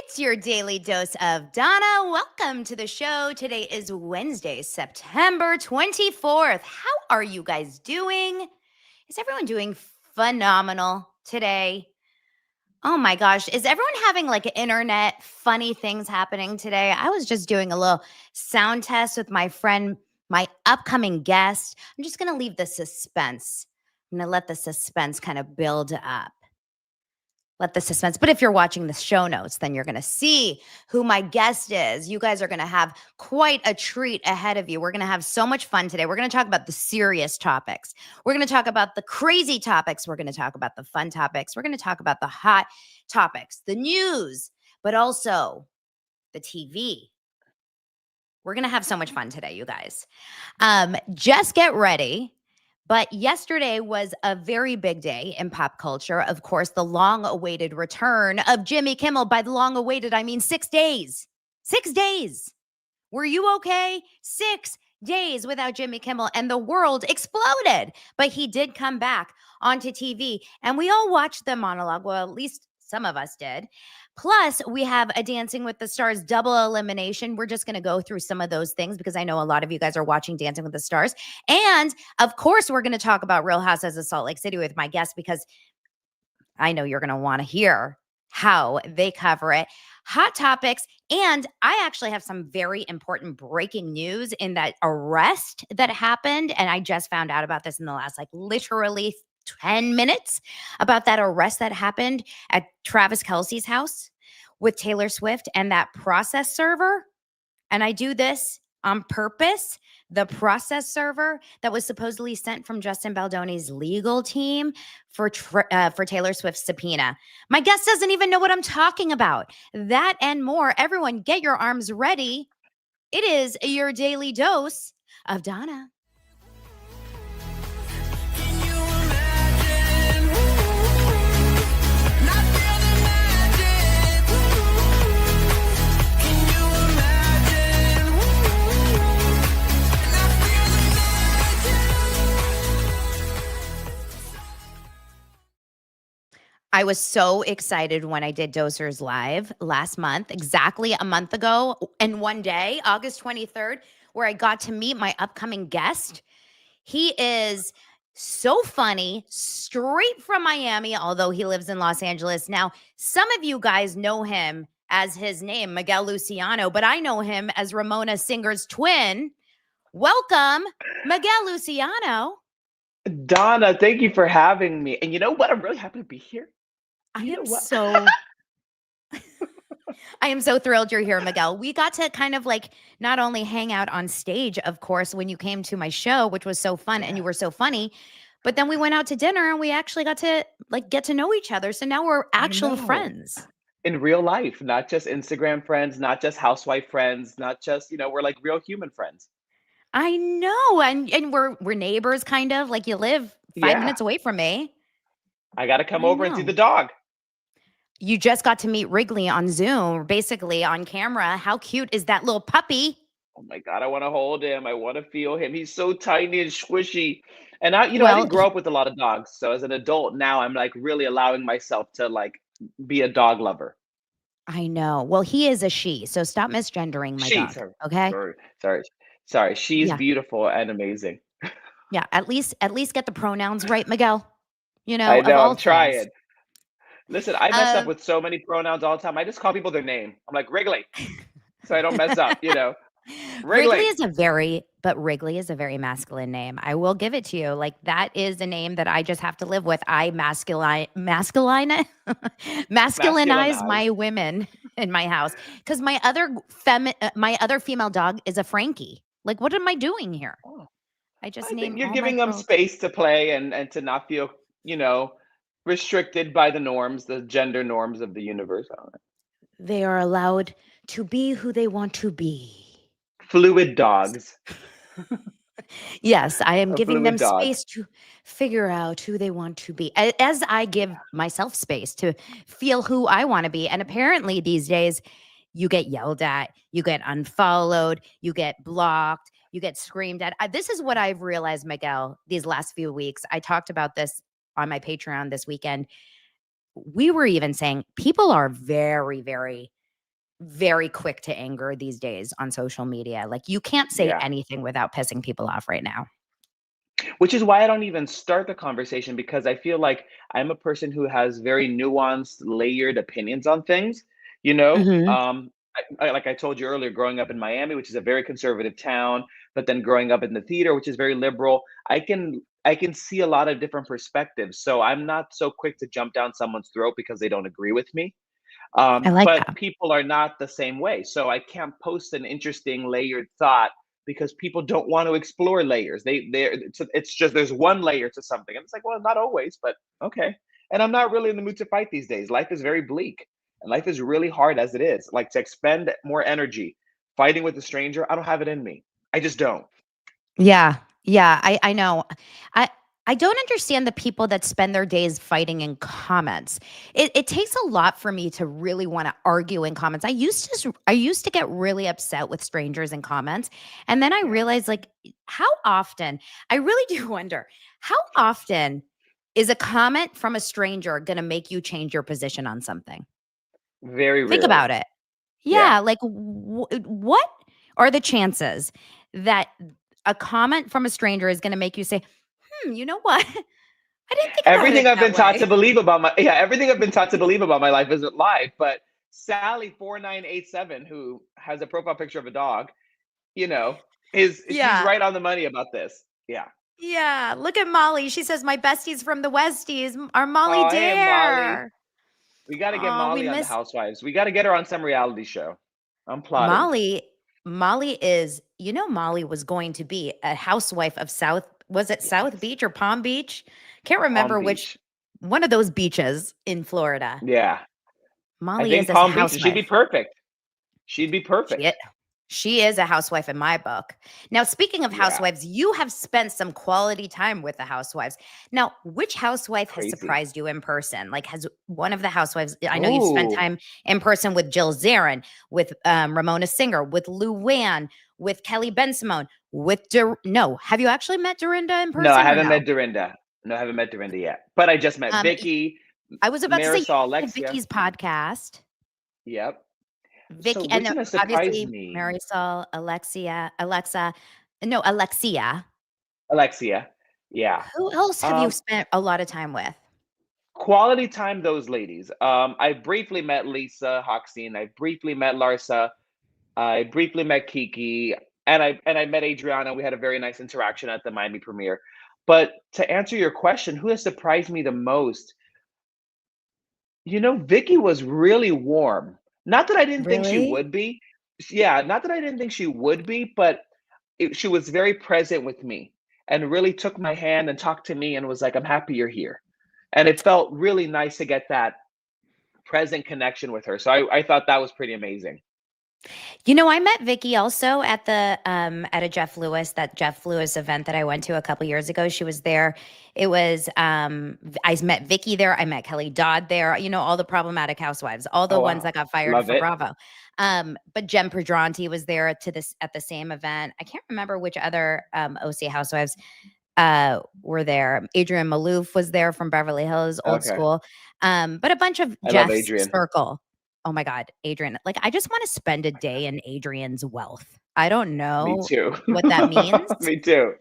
It's your daily dose of Donna. Welcome to the show. Today is Wednesday, September 24th. How are you guys doing? Is everyone doing phenomenal today? Oh my gosh. Is everyone having like internet funny things happening today? I was just doing a little sound test with my friend, my upcoming guest. I'm just going to leave the suspense. I'm going to let the suspense kind of build up. Let the suspense. But if you're watching the show notes, then you're going to see who my guest is. You guys are going to have quite a treat ahead of you. We're going to have so much fun today. We're going to talk about the serious topics. We're going to talk about the crazy topics. We're going to talk about the fun topics. We're going to talk about the hot topics, the news, but also the TV. We're going to have so much fun today, you guys. Just get ready. But yesterday was a very big day in pop culture. Of course, the long-awaited return of Jimmy Kimmel. By the long-awaited, I mean 6 days. 6 days. Were you okay? 6 days without Jimmy Kimmel, and the world exploded. But he did come back onto TV, and we all watched the monologue. Well, at least some of us did. Plus, we have a Dancing with the Stars double elimination. We're just going to go through some of those things because I know a lot of you guys are watching Dancing with the Stars. And of course, we're going to talk about Real Housewives of Salt Lake City with my guest because I know you're going to want to hear how they cover it. Hot topics. And I actually have some very important breaking news in that arrest that happened. And I just found out about this in the last, literally 10 minutes about that arrest that happened at Travis Kelce's house with Taylor Swift and that process server. And I do this on purpose. The process server that was supposedly sent from Justin Baldoni's legal team for Taylor Swift's subpoena. My guest doesn't even know what I'm talking about. That and more. Everyone, get your arms ready. It is your daily dose of Donna. I was so excited when I did Dosers Live last month, exactly a month ago, and one day, August 23rd, where I got to meet my upcoming guest. He is so funny, straight from Miami, although he lives in Los Angeles. Now, some of you guys know him as his name, Miguel Luciano, but I know him as Ramona Singer's twin. Welcome, Miguel Luciano. Donna, thank you for having me. And you know what? I'm really happy to be here. I am so thrilled you're here, Miguel. We got to kind of not only hang out on stage, of course, when you came to my show, which was so fun and you were so funny, but then we went out to dinner and we actually got to get to know each other. So now we're actual friends. In real life, not just Instagram friends, not just housewife friends, not just, we're like real human friends. I know. And we're neighbors kind of, you live 5 minutes away from me. I got to come over and see the dog. You just got to meet Wrigley on Zoom, basically on camera. How cute is that little puppy? Oh my God, I want to hold him. I want to feel him. He's so tiny and squishy. And I didn't grow up with a lot of dogs. So as an adult now, I'm really allowing myself to be a dog lover. I know. Well, he is a she. So stop misgendering my dog. Okay. Sorry. She's beautiful and amazing. Yeah. At least get the pronouns right, Miguel. I know. I'm trying. Listen, I mess up with so many pronouns all the time. I just call people their name. I'm like Wrigley, so I don't mess up. Wrigley is a very masculine name. I will give it to you. That is a name that I just have to live with. I masculinize my women in my house because my other female dog is a Frankie. What am I doing here? Oh. I think you're giving them space to play and to not feel, restricted by the norms, the gender norms of the universe. They are allowed to be who they want to be. Fluid dogs. Yes, I am giving them space to figure out who they want to be, as I give myself space to feel who I want to be. And apparently these days, you get yelled at, you get unfollowed, you get blocked, you get screamed at. This is what I've realized, Miguel, these last few weeks. I talked about this on my Patreon this weekend. We were even saying people are very, very very quick to anger these days on social media. Like, you can't say Yeah. anything without pissing people off right now. Which is why I don't even start the conversation because I feel like I'm a person who has very nuanced, layered opinions on things, you know? Mhm. Like I told you earlier, growing up in Miami, which is a very conservative town, but then growing up in the theater, which is very liberal, I can see a lot of different perspectives. So I'm not so quick to jump down someone's throat because they don't agree with me. I like But that. people are not the same way. So I can't post an interesting layered thought because people don't want to explore layers. It's just there's one layer to something. And it's like, well, not always, but okay. And I'm not really in the mood to fight these days. Life is very bleak and life is really hard as it is. Like to expend more energy fighting with a stranger, I don't have it in me. I just don't. Yeah. Yeah, I know. I I don't understand the people that spend their days fighting in comments. It takes a lot for me to really wanna argue in comments. I used to get really upset with strangers in comments, and then I Yeah. realized, like, how often I really do wonder, how often is a comment from a stranger gonna make you change your position on something? Very Think about rarely. it. Yeah. Yeah, like, what are the chances that a comment from a stranger is gonna make you say, "Hmm, you know what? I didn't think about it Everything I've that been taught way." to believe about my yeah, everything I've been taught to believe about my life isn't life. But Sally 4987, who has a profile picture of a dog, you know, is she's Yeah, right on the money about this. Yeah. yeah, look at Molly, she says, "My besties from the Westies, our Molly Oh, hey Molly. Dare." We gotta get Oh, we Molly on the miss Housewives. We gotta get her on some reality show. I'm plotting. Molly. Molly is Molly was going to be a housewife of South Yes. Beach or Palm Beach? Can't Palm remember which Beach. one of those beaches in Florida. Yeah. I Molly is think as a Palm Beach, and she'd be housewife. perfect. She'd be She perfect. She is a housewife in my book. Now, speaking of Yeah. housewives, you have spent some quality time with the housewives. Now, which housewife has Crazy. surprised you in person? Like, has one of the housewives, I know you've spent Oh. time in person with Jill Zarin, with Ramona Singer, with Luann, with Kelly Bensimone, no, have you actually met Dorinda in No, I person or haven't no? met Dorinda. No, I haven't met Dorinda yet. But I just met Y- Vicky, I was about to say you Marisol, did Alexia. Vicky's podcast. Yep. So Vicky and which one has surprised obviously me? Marisol, Alexia. Alexia. Yeah. Who else have you Um, spent a lot of time with? Quality time, those ladies. I briefly met Lisa Hochstein. I briefly met Larsa. I briefly met Kiki, and I met Adriana. We had a very nice interaction at the Miami premiere. But to answer your question, who has surprised me the most? Vicky was really warm. Not that I didn't think she Really? would be. Yeah, not that I didn't think she would be, but she was very present with me and really took my hand and talked to me and was like, "I'm happy you're here." And it felt really nice to get that present connection with her. So I thought that was pretty amazing. I met Vicky also at a Jeff Lewis event that I went to a couple years ago. She was there. It was I met Vicky there. I met Kelly Dodd there. All the problematic housewives, all the Oh, ones wow. that got fired Love for it. Bravo. But Jen Pedranti was there at the same event. I can't remember which other OC housewives were there. Adrienne Maloof was there from Beverly Hills, old Okay. school. But a bunch of I love Jeff's Adrian. circle. Oh my God, Adrian. Like, I just want to spend a day in Adrian's wealth. I don't Me know too. what that means, Me too.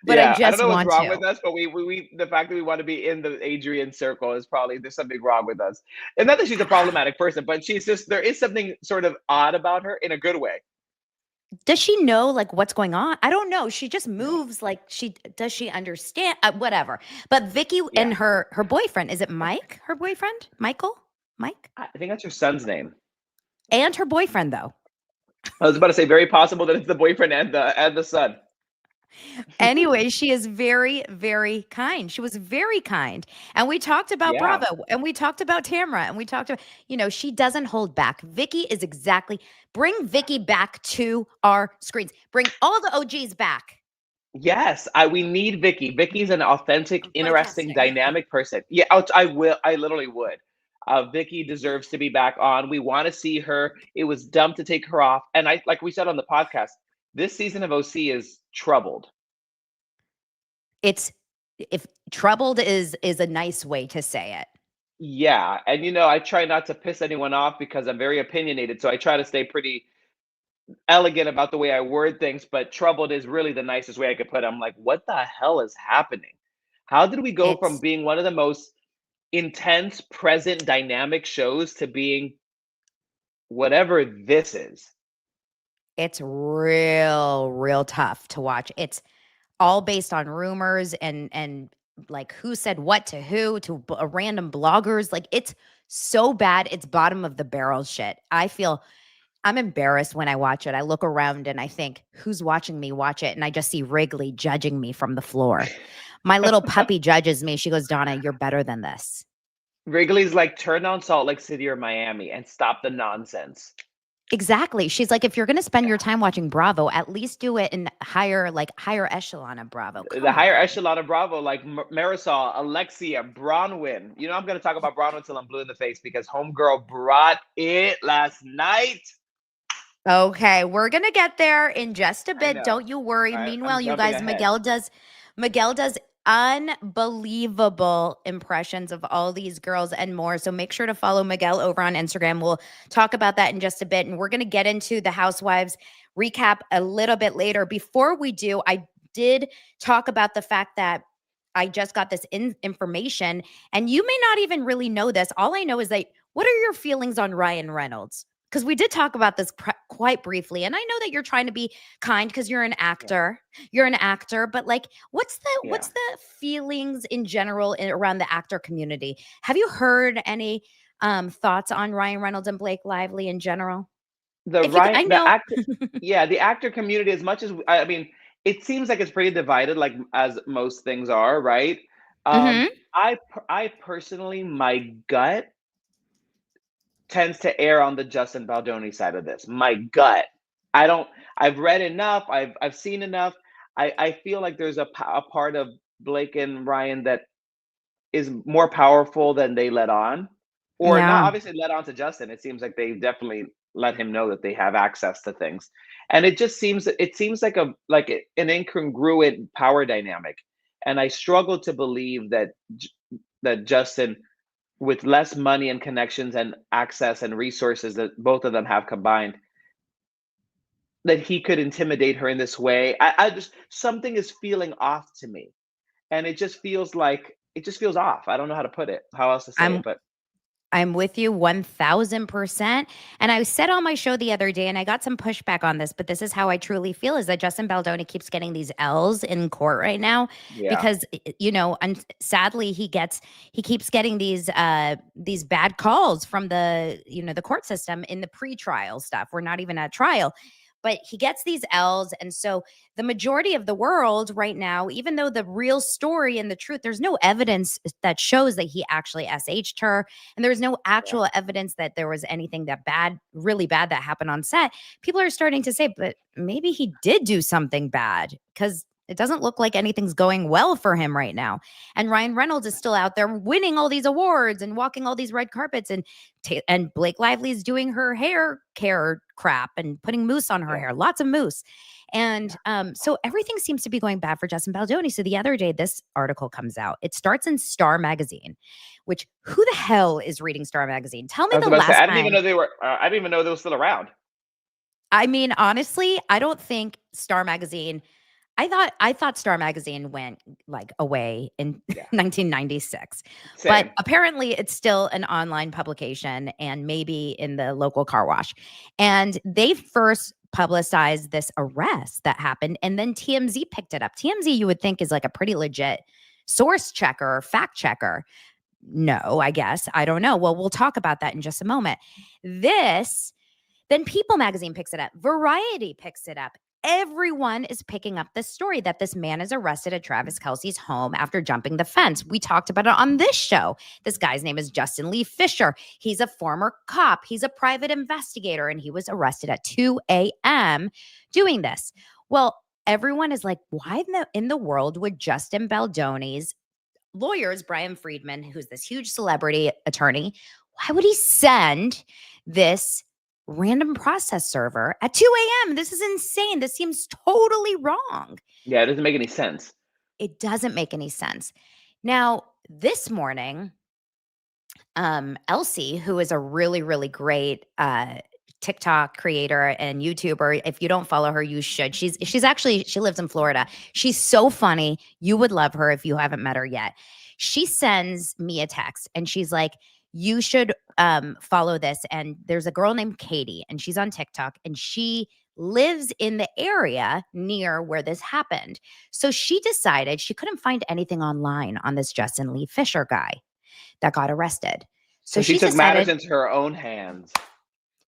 but I Yeah, I don't just know what's want wrong to. with us, but the fact that we want to be in the Adrian circle is probably there's something wrong with us. And not that she's a problematic person, but she's just there is something sort of odd about her in a good way. Does she know like what's going on? I don't know. She just No. moves like does she understand whatever. But Vicky Yeah. and her boyfriend, is it Mike? Her boyfriend? Michael? Mike? I think that's her son's name. And her boyfriend though. I was about to say very possible that it's the boyfriend and the son. Anyway, she is very, very kind. She was very kind. And we talked about Yeah. Bravo and we talked about Tamra and we talked about, she doesn't hold back. Vicky is exactly bring Vicky back to our screens. Bring all the OGs back. Yes, we need Vicky. Vicky's an authentic, interesting, Broadcasting. dynamic person. Yeah, I literally would. Vicky deserves to be back on. We want to see her. It was dumb to take her off. And I, like we said on the podcast, this season of OC is troubled. It's if troubled is a nice way to say it. Yeah, and I try not to piss anyone off because I'm very opinionated, so I try to stay pretty elegant about the way I word things, but troubled is really the nicest way I could put it. I'm like, what the hell is happening? How did we go from It's being one of the most intense, present, dynamic shows to being whatever this is? it's real tough to watch. It's all based on rumors and like who said what to who to random bloggers. Like it's so bad. It's bottom of the barrel shit. I feel I'm embarrassed when I watch it. I look around and I think, who's watching me watch it? And I just see Wrigley judging me from the floor. My little puppy judges me. She goes, Donna, you're better than this. Wrigley's like, turn on Salt Lake City or Miami and stop the nonsense. Exactly. She's like, if you're going to spend your time watching Bravo, at least do it in higher echelon of Bravo. The Come higher on. echelon of Bravo, like Marisol, Alexia, Bronwyn. I'm going to talk about Bronwyn until I'm blue in the face because Homegirl brought it last night. Okay, we're gonna get there in just a I bit. know. Don't you worry. I'm Meanwhile, you jumping guys, ahead. Miguel does unbelievable impressions of all these girls and more. So make sure to follow Miguel over on Instagram. We'll talk about that in just a bit. And we're gonna get into the Housewives recap a little bit later. Before we do, I did talk about the fact that I just got this information, and you may not even really know this. All I know is that what are your feelings on Ryan Reynolds? Because we did talk about this quite briefly, and I know that you're trying to be kind because you're an Yeah. actor. You're an actor, but like, what's Yeah. the feelings in general around the actor community? Have you heard any thoughts on Ryan Reynolds and Blake Lively in general? The If you, right I the know. actor Yeah, the actor community, as much as I mean, it seems like it's pretty divided, like as most things are, right? Hmm. I personally, my gut tends to err on the Justin Baldoni side of this. My gut. I don't. I've read enough. I've seen enough. I feel like there's a part of Blake and Ryan that is more powerful than they let on, or not Yeah. obviously let on to Justin. It seems like they definitely let him know that they have access to things, and it seems like an incongruent power dynamic, and I struggle to believe that Justin, with less money and connections and access and resources that both of them have combined, that he could intimidate her in this way. I just something is feeling off to me, and it just feels off. I don't know how to put it, how else to say it, I'm but I'm with you 1000%. And I said on my show the other day, and I got some pushback on this, but this is how I truly feel is that Justin Baldoni keeps getting these L's in court right now yeah, because, and sadly he keeps getting these bad calls from the court system in the pre-trial stuff. We're not even at trial. But he gets these L's. And so the majority of the world right now, even though the real story and the truth, there's no evidence that shows that he actually SH'd her, and there's no yeah, actual evidence that there was anything that bad, really bad that happened on set. People are starting to say, but maybe he did do something bad because it doesn't look like anything's going well for him right now. And Ryan Reynolds is still out there winning all these awards and walking all these red carpets, and Blake Lively's doing her hair care crap and putting mousse on her yeah, hair, lots of mousse. And yeah. so everything seems to be going bad for Justin Baldoni. So the other day, this article comes out. It starts in Star Magazine, which who the hell is reading Star Magazine? Tell me I was the about to say, last I didn't even time. know they were. I didn't even know they were still around. I mean, honestly, I don't think Star Magazine. I thought Star Magazine went like away in Yeah, 1996, but same. apparently it's still an online publication and maybe in the local car wash. And they first publicized this arrest that happened, and then TMZ picked it up. TMZ, you would think, is like a pretty legit source checker or fact checker. No, I guess. I don't know. Well, we'll talk about that in just a moment. This Then People Magazine picks it up. Variety picks it up. Everyone is picking up this story that this man is arrested at Travis Kelce's home after jumping the fence. We talked about it on this show. This guy's name is Justin Lee Fisher. He's a former cop. He's a private investigator, and he was arrested at 2 a.m. doing this. Well, everyone is like, why in the world would Justin Baldoni's lawyers, Brian Friedman, who's this huge celebrity attorney, why would he send this random process server at 2 a.m.? This is insane. This seems totally wrong. Yeah, it doesn't make any sense. It doesn't make any sense. Now, this morning, Elsie, who is a really, really great TikTok creator and YouTuber. If you don't follow her, you should. She's actually, she lives in Florida. She's so funny. You would love her if you haven't met her yet. She sends me a text and she's like, you should follow this. And there's a girl named Katie and she's on TikTok and she lives in the area near where this happened. So she decided she couldn't find anything online on this Justin Lee Fisher guy that got arrested. So she took matters into her own hands.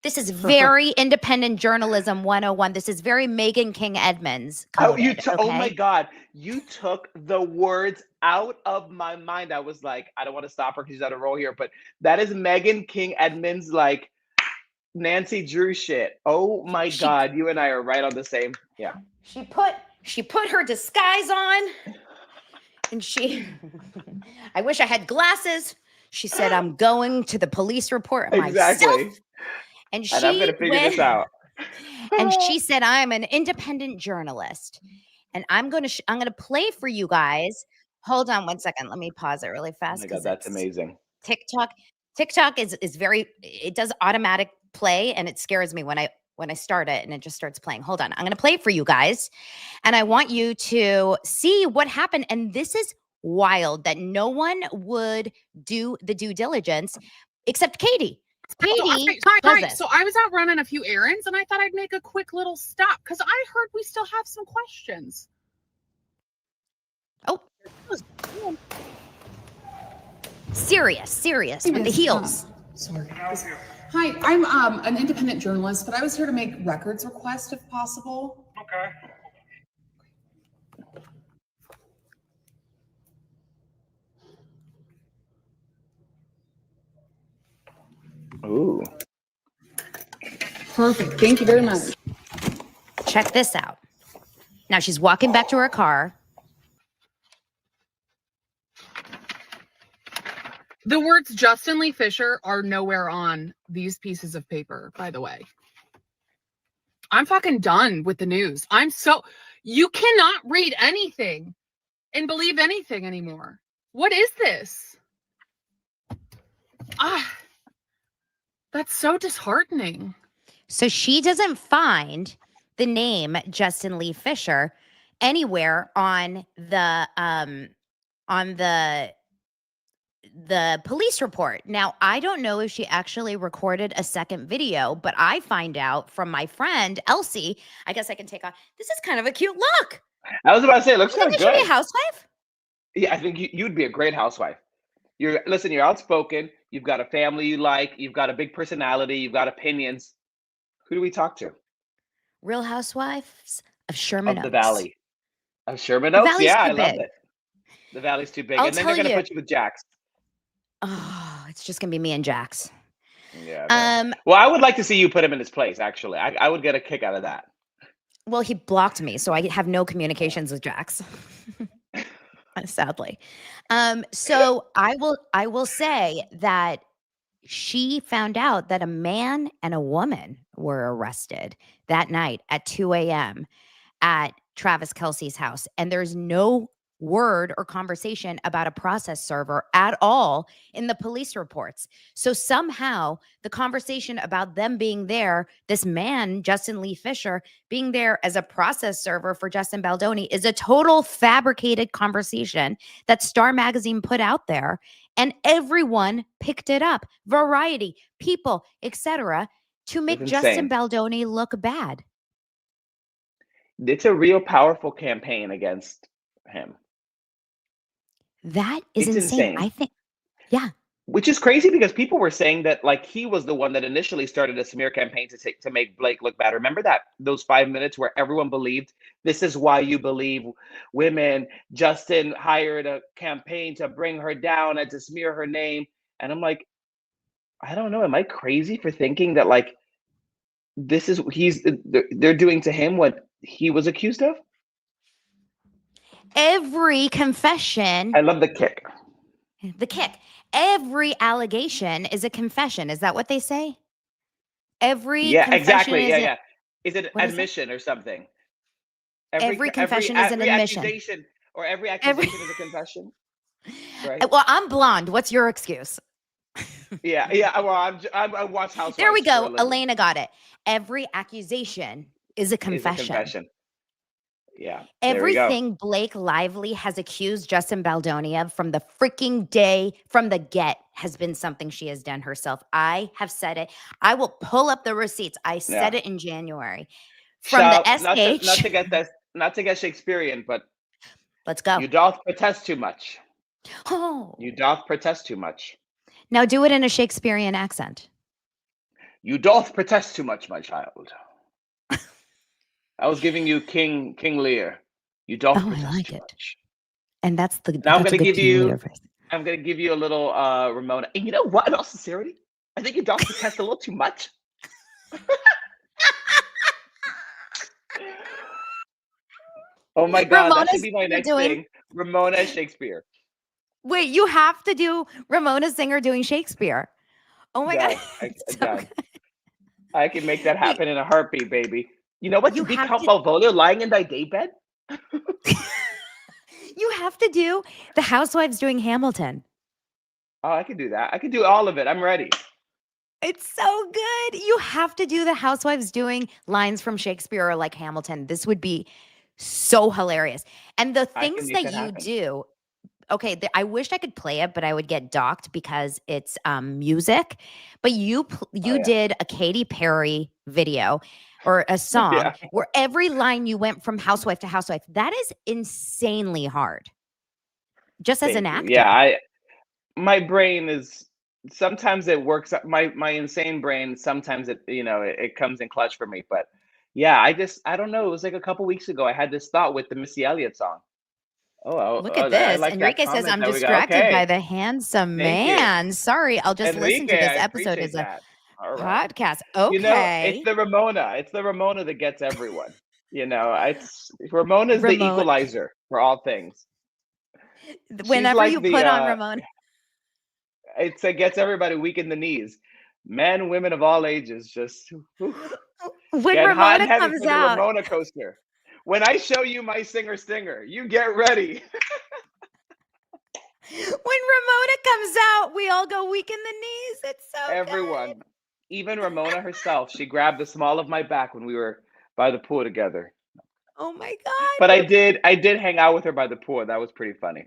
This is very independent journalism 101. This is very Megan King Edmonds coded, Oh my God. You took the words out of my mind. I was like, I don't want to stop her because she's on a roll here, but that is Megan King Edmonds, like Nancy Drew shit. Oh my God. You and I are right on the same. Yeah. She put her disguise on and I wish I had glasses. She said, I'm going to the police report myself. And I'm going to figure this out. And she said, I'm an independent journalist. And I'm going to play for you guys. Hold on one second. Let me pause it really fast. Oh my God, that's amazing. TikTok is very, it does automatic play and it scares me when I start it and it just starts playing. Hold on. I'm going to play for you guys. And I want you to see what happened. And this is wild that no one would do the due diligence except Katie. Hi. So I was out running a few errands and I thought I'd make a quick little stop because I heard we still have some questions. Oh. Serious with the heels. Sorry. Hi, I'm an independent journalist, but I was here to make records request if possible. Okay. Ooh. Perfect. Thank you very much. Check this out. Now she's walking back to her car. The words Justin Lee Fisher are nowhere on these pieces of paper, by the way. I'm fucking done with the news. You cannot read anything and believe anything anymore. What is this? That's so disheartening. So she doesn't find the name Justin Lee Fisher anywhere on the police report. Now, I don't know if she actually recorded a second video, but I find out from my friend Elsie. I guess I can take off. This is kind of a cute look. I was about to say, it looks kind of good. Should be a housewife? Yeah, I think you'd be a great housewife. You're outspoken. You've got a family you like. You've got a big personality. You've got opinions. Who do we talk to? Real Housewives of Sherman Oaks. Of the Valley. Of Sherman Oaks? Yeah, I love it. The Valley's too big. And then they're going to put you with Jax. Oh, it's just going to be me and Jax. Yeah. Well, I would like to see you put him in his place, actually. I would get a kick out of that. Well, he blocked me, so I have no communications with Jax. Sadly. So I will say that she found out that a man and a woman were arrested that night at 2 a.m. at Travis Kelce's house. And there's no word or conversation about a process server at all in the police reports. So somehow the conversation about them being there, this man, Justin Lee Fisher, being there as a process server for Justin Baldoni is a total fabricated conversation that Star Magazine put out there. And everyone picked it up. Variety, People, etc., to make Justin Baldoni look bad. It's a real powerful campaign against him. That is insane. I think, yeah. Which is crazy because people were saying that like he was the one that initially started a smear campaign to make Blake look bad. Remember those 5 minutes where everyone believed this is why you believe women. Justin hired a campaign to bring her down and to smear her name. And I'm like, I don't know. Am I crazy for thinking that like they're doing to him what he was accused of? Every confession. I love the kick. Every allegation is a confession. Is that what they say? Exactly. Yeah. Is it admission or something? Every confession is an admission. Every accusation is a confession. Right? Well, I'm blonde. What's your excuse? Yeah. Well, I watch Housewives There we for a go. living. Elena got it. Every accusation is a Is a confession. confession. Yeah. There we go. Everything Blake Lively has accused Justin Baldoni of from the freaking day, from the get, has been something she has done herself. I have said it. I will pull up the receipts. I said Yeah. it in January. From the SH. Not to get Shakespearean, but Let's go. you doth protest too much. Oh. You doth protest too much. Now do it in a Shakespearean accent. You doth protest too much, my child. I was giving you King Lear. You doth Oh, I protest like too it. much. And that's the Now I'm that's a gonna good give King you Lear voice. I'm gonna give you a little Ramona. And you know what? In all sincerity, I think you doth protest a little too much. Oh my God, that should be my next thing. Ramona Shakespeare. Wait, you have to do Ramona Singer doing Shakespeare. Oh my God. It's so good. I can make that happen in a heartbeat, baby. You know what? You To be have Count to- Malvolio lying in thy daybed? You have to do the Housewives doing Hamilton. Oh, I can do that. I can do all of it. I'm ready. It's so good. You have to do the Housewives doing lines from Shakespeare or like Hamilton. This would be so hilarious. And the I can things make that that you happen. do, okay, I wish I could play it, but I would get docked because it's music. But you yeah. did a Katy Perry video or a song Yeah. where every line you went from housewife to housewife. That is insanely hard. Just as an Thank you. actor. Yeah, my brain is sometimes it works. My insane brain sometimes it comes in clutch for me. But yeah, I don't know. It was like a couple weeks ago. I had this thought with the Missy Elliott song. Look at I this. like that Enrique says, comment I'm that we got. distracted by Okay, the handsome thank you, man. Sorry, I'll just listen to Enrique. this I episode as appreciate a that. All right. podcast. You know, it's Okay. the Ramona. It's the Ramona that gets everyone. Ramona's the Ramona. equalizer for all things. Whenever like you the, put on Ramona. It gets everybody weak in the knees. Men, women of all ages, just When get hot Ramona and heavy comes for the out. Ramona coaster. When I show you my singer stinger, you get ready. When Ramona comes out, we all go weak in the knees. It's so Everyone, good. even Ramona herself, she grabbed the small of my back when we were by the pool together. Oh my God. But I did hang out with her by the pool. That was pretty funny.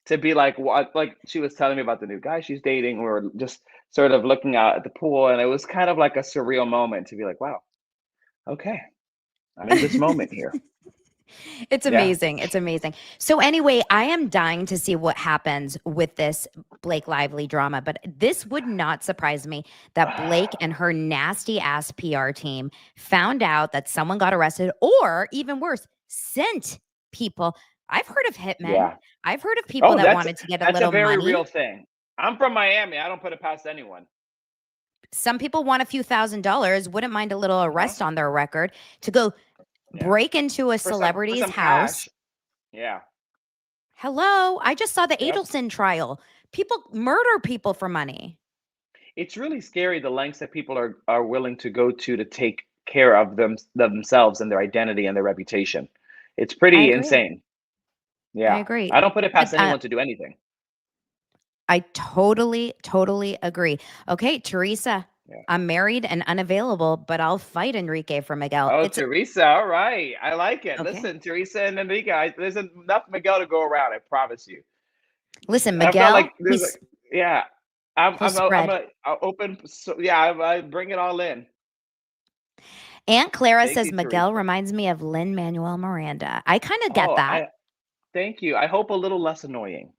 To be like, what? Like she was telling me about the new guy she's dating. We were just sort of looking out at the pool, and it was kind of like a surreal moment to be like, wow, okay, I'm in this moment here. It's amazing. Yeah. It's amazing. So anyway, I am dying to see what happens with this Blake Lively drama, but this would not surprise me that Blake and her nasty ass PR team found out that someone got arrested, or even worse, sent people. I've heard of hitmen. Yeah. I've heard of people that wanted to get a little money. That's a very real thing. I'm from Miami. I don't put it past anyone. Some people want a few $1,000s, wouldn't mind a little arrest on their record to go break into a celebrity's house. Cash. Yeah. Hello. I just saw the Adelson trial. People murder people for money. It's really scary the lengths that people are willing to go to take care of themselves and their identity and their reputation. It's pretty insane. Yeah. I agree. I don't put it past anyone to do anything. I totally agree. Okay, Teresa. Yeah. I'm married and unavailable, but I'll fight Enrique for Miguel. Oh, Teresa. All right. I like it. Okay. Listen, Teresa and Enrique, there's enough Miguel to go around. I promise you. Listen, Miguel. I'm open. So, I bring it all in. Aunt Clara says Miguel reminds me of Lin-Manuel Miranda. I kind of get that. Thank you. I hope a little less annoying.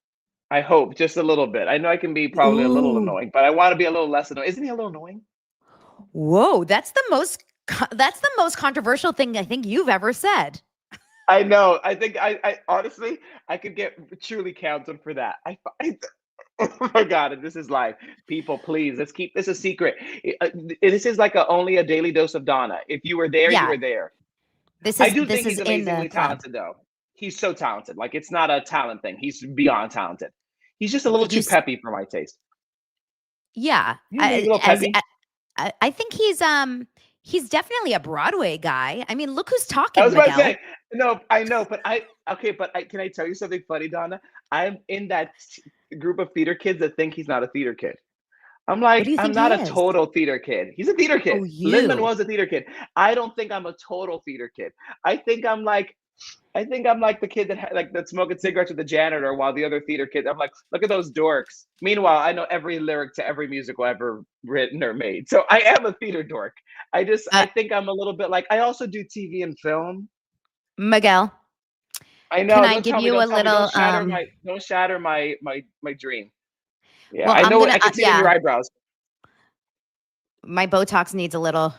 I hope just a little bit. I know I can be probably a little annoying, but I want to be a little less annoying. Isn't he a little annoying? Whoa, that's the most controversial thing I think you've ever said. I know. I think I honestly I could get truly canceled for that. Oh my God, this is live. People, please, let's keep this a secret. This is like only a daily dose of Donna. If you were there, you were there. I do think he's amazingly talented, though. He's so talented. Like, it's not a talent thing. He's beyond talented. He's just a little too peppy for my taste. Yeah. I think he's definitely a Broadway guy. I mean, look who's talking. I was about to say, no, I know, but can I tell you something funny, Donna? I'm in that group of theater kids that think he's not a theater kid. What do you I'm think not he a is? total theater kid. He's a theater kid. Oh, Lin you. was a theater kid. I don't think I'm a total theater kid. I think I'm like the kid that that's smoking cigarettes with the janitor while the other theater kids. I'm like, look at those dorks. Meanwhile, I know every lyric to every musical ever written or made. So I am a theater dork. Uh, I think I'm a little bit like I also do TV and film. Miguel, I can know. I give you a Don't tell me. little Don't shatter my dream. Yeah, well, I I'm know. gonna I can see it in your yeah, eyebrows. my Botox needs a little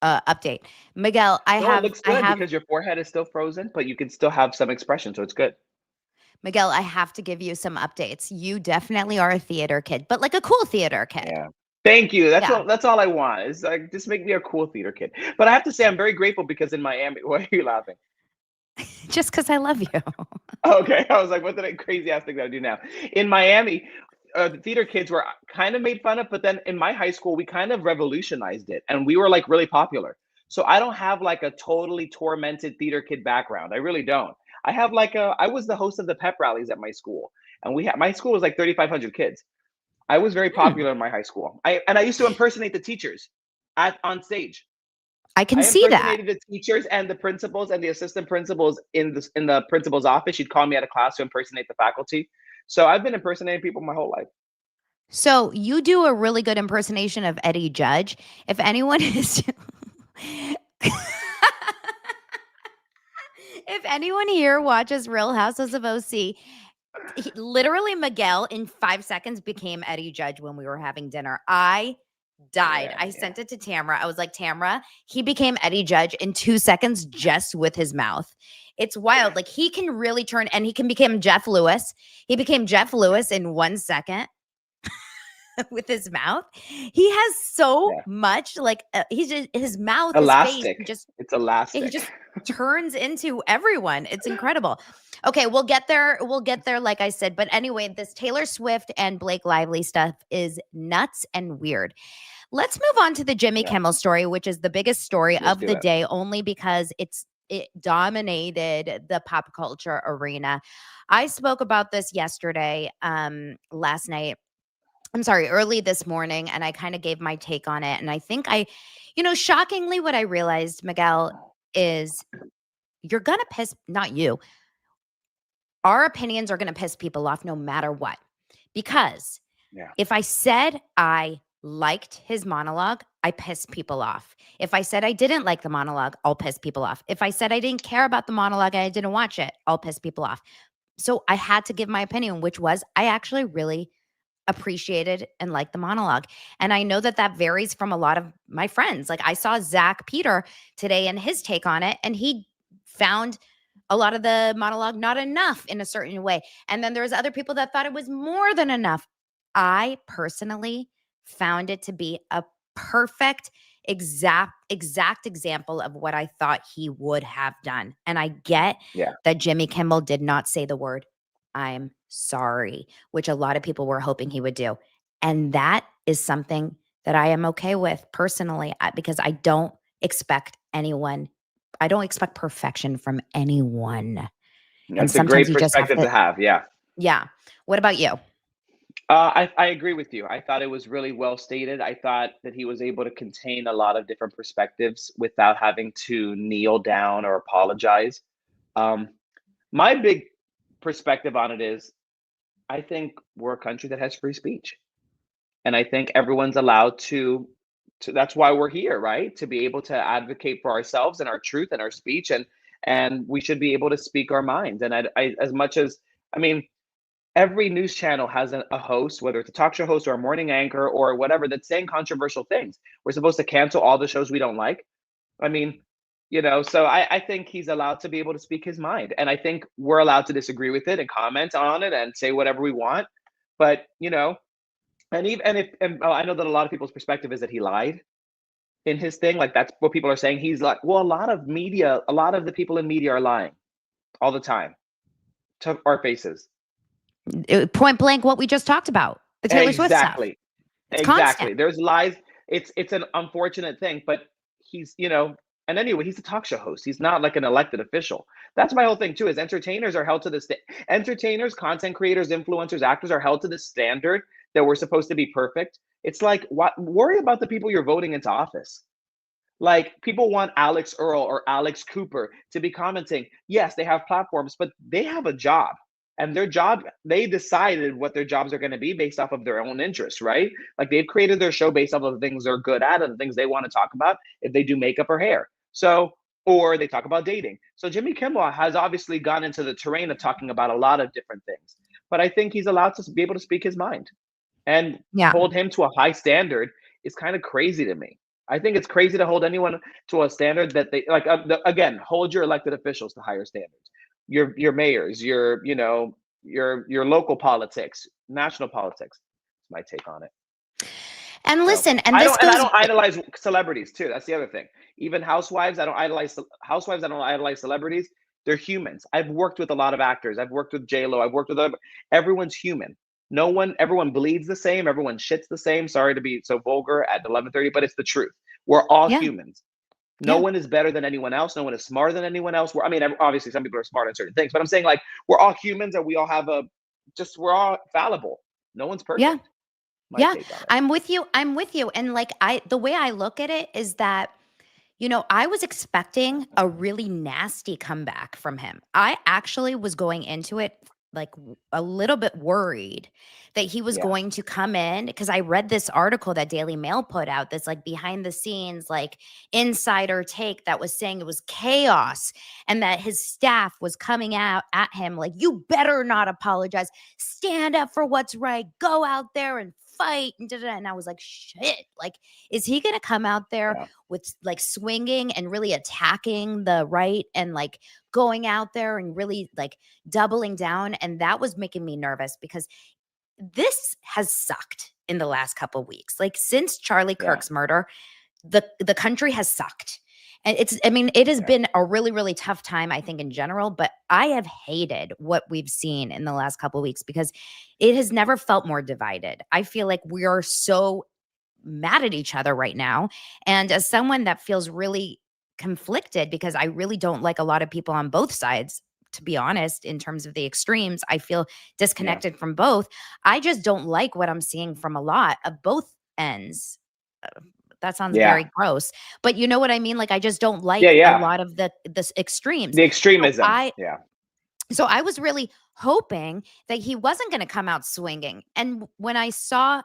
update. Miguel, No, it looks I good have because your forehead is still frozen, but you can still have some expression, so it's good. Miguel, I have to give you some updates. You definitely are a theater kid, but like a cool theater kid. Yeah. Thank you. Yeah. That's all I want. Is like just make me a cool theater kid. But I have to say I'm very grateful because in Miami, why are you laughing? Just because I love you. Okay. I was like, what did I crazy ass thing that I do now? In Miami, the theater kids were kind of made fun of, but then in my high school, we kind of revolutionized it and we were like really popular. So I don't have like a totally tormented theater kid background. I really don't. I was the host of the pep rallies at my school. And my school was like 3,500 kids. I was very Hmm, popular in my high school. I used to impersonate the teachers on stage. I can I see that. impersonated the teachers and the principals and the assistant principals in the principal's office. She'd call me out of class to impersonate the faculty. So I've been impersonating people my whole life. So you do a really good impersonation of Eddie Judge. If anyone is if anyone here watches Real Houses of OC, literally Miguel in 5 seconds became Eddie Judge when we were having dinner. I died. Yeah, I yeah. sent it to Tamara. I was like, Tamara, he became Eddie Judge in 2 seconds just with his mouth. It's wild. Like he can really turn and he can become Jeff Lewis. He became Jeff Lewis in 1 second with his mouth. He has so Yeah. much like he's just his mouth, his face, Elastic. just It's he elastic. just turns into everyone. It's incredible. Okay, we'll get there. We'll get there, like I said. But anyway, this Taylor Swift and Blake Lively stuff is nuts and weird. Let's move on to the Jimmy Yeah. Kimmel story, which is the biggest story Let's of do the it. day, only because it dominated the pop culture arena. I spoke about this yesterday, last night. I'm sorry, early this morning, and I kind of gave my take on it. And I think shockingly, what I realized, Miguel, is you're going to piss, not you, our opinions are going to piss people off no matter what. Because Yeah. if I said I liked his monologue, I pissed people off. If I said I didn't like the monologue, I'll piss people off. If I said I didn't care about the monologue and I didn't watch it, I'll piss people off. So I had to give my opinion, which was I actually really appreciated and liked the monologue. And I know that that varies from a lot of my friends. Like I saw Zach Peter today and his take on it, and he found a lot of the monologue not enough in a certain way. And then there's other people that thought it was more than enough. I personally found it to be a perfect exact example of what I thought he would have done. And I get Yeah. that Jimmy Kimmel did not say the word I'm sorry, which a lot of people were hoping he would do. And that is something that I am okay with personally because I don't expect perfection from anyone. And That's a sometimes great you just have perspective to, to have. Yeah. yeah. What about you? I agree with you. I thought it was really well stated. I thought that he was able to contain a lot of different perspectives without having to kneel down or apologize. Um, my big perspective on it is I think we're a country that has free speech. And I think everyone's allowed to that's why we're here, right? To be able to advocate for ourselves and our truth and our speech and we should be able to speak our minds. And I as much as I mean, every news channel has a host, whether it's a talk show host or a morning anchor or whatever, that's saying controversial things. We're supposed to cancel all the shows we don't like. I mean, so I think he's allowed to be able to speak his mind. And I think we're allowed to disagree with it and comment on it and say whatever we want. But, and even and if and I know that a lot of people's perspective is that he lied in his thing. Like that's what people are saying. He's like, well, a lot of the people in media are lying all the time to our faces. Point blank, what we just talked about, the Taylor Swift stuff. Exactly. It's constant. Exactly. There's lies. It's an unfortunate thing, but he's, and anyway, he's a talk show host. He's not like an elected official. That's my whole thing too, is entertainers are held to entertainers, content creators, influencers, actors are held to the standard that we're supposed to be perfect. It's like, worry about the people you're voting into office. Like, people want Alex Earl or Alex Cooper to be commenting. Yes, they have platforms, but they have a job. And their job, they decided what their jobs are going to be based off of their own interests, right? Like, they've created their show based off of the things they're good at and the things they want to talk about, if they do makeup or hair. So, or they talk about dating. So Jimmy Kimmel has obviously gone into the terrain of talking about a lot of different things. But I think he's allowed to be able to speak his mind. And Yeah. hold him to a high standard is kind of crazy to me. I think it's crazy to hold anyone to a standard that they like. Again, hold your elected officials to higher standards. Your mayors, your local politics, national politics. That's my take on it. And listen, and I this don't, goes. I don't idolize celebrities too. That's the other thing. Even housewives, I don't idolize housewives. I don't idolize celebrities. They're humans. I've worked with a lot of actors. I've worked with J-Lo. I've worked with everyone's human. Everyone bleeds the same. Everyone shits the same. Sorry to be so vulgar at 11:30, but it's the truth. We're all Yeah. humans. No one is better than anyone else. No one is smarter than anyone else. I mean, obviously some people are smart at certain things, but I'm saying, like, we're all humans and we all have we're all fallible. No one's perfect. Yeah. Yeah, take on it. I'm with you. And like, the way I look at it is that, I was expecting a really nasty comeback from him. I actually was going into it like a little bit worried that he was Yeah. going to come in, because I read this article that Daily Mail put out, this like behind the scenes, like insider take that was saying it was chaos and that his staff was coming out at him like, you better not apologize. Stand up for what's right. Go out there and fight. And I was like, shit, like, is he going to come out there Yeah. with like swinging and really attacking the right and like going out there and really like doubling down? And that was making me nervous, because this has sucked in the last couple of weeks. Like, since Charlie Yeah. Kirk's murder, the country has sucked. And it has been a really, really tough time, I think, in general, but I have hated what we've seen in the last couple of weeks, because it has never felt more divided. I feel like we are so mad at each other right now. And as someone that feels really conflicted, because I really don't like a lot of people on both sides, to be honest, in terms of the extremes, I feel disconnected from both. I just don't like what I'm seeing from a lot of both ends. That sounds very gross, but you know what I mean? Like, I just don't like a lot of the extremes. The extremism. So I was really hoping that he wasn't going to come out swinging. And when I saw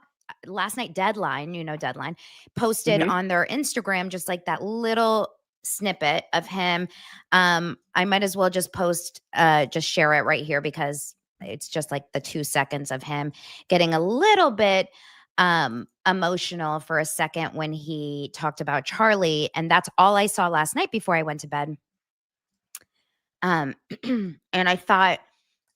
last night, Deadline, Deadline posted on their Instagram just like that little snippet of him. I might as well just share it right here, because it's just like the 2 seconds of him getting a little bit emotional for a second when he talked about Charlie. And that's all I saw last night before I went to bed. And I thought,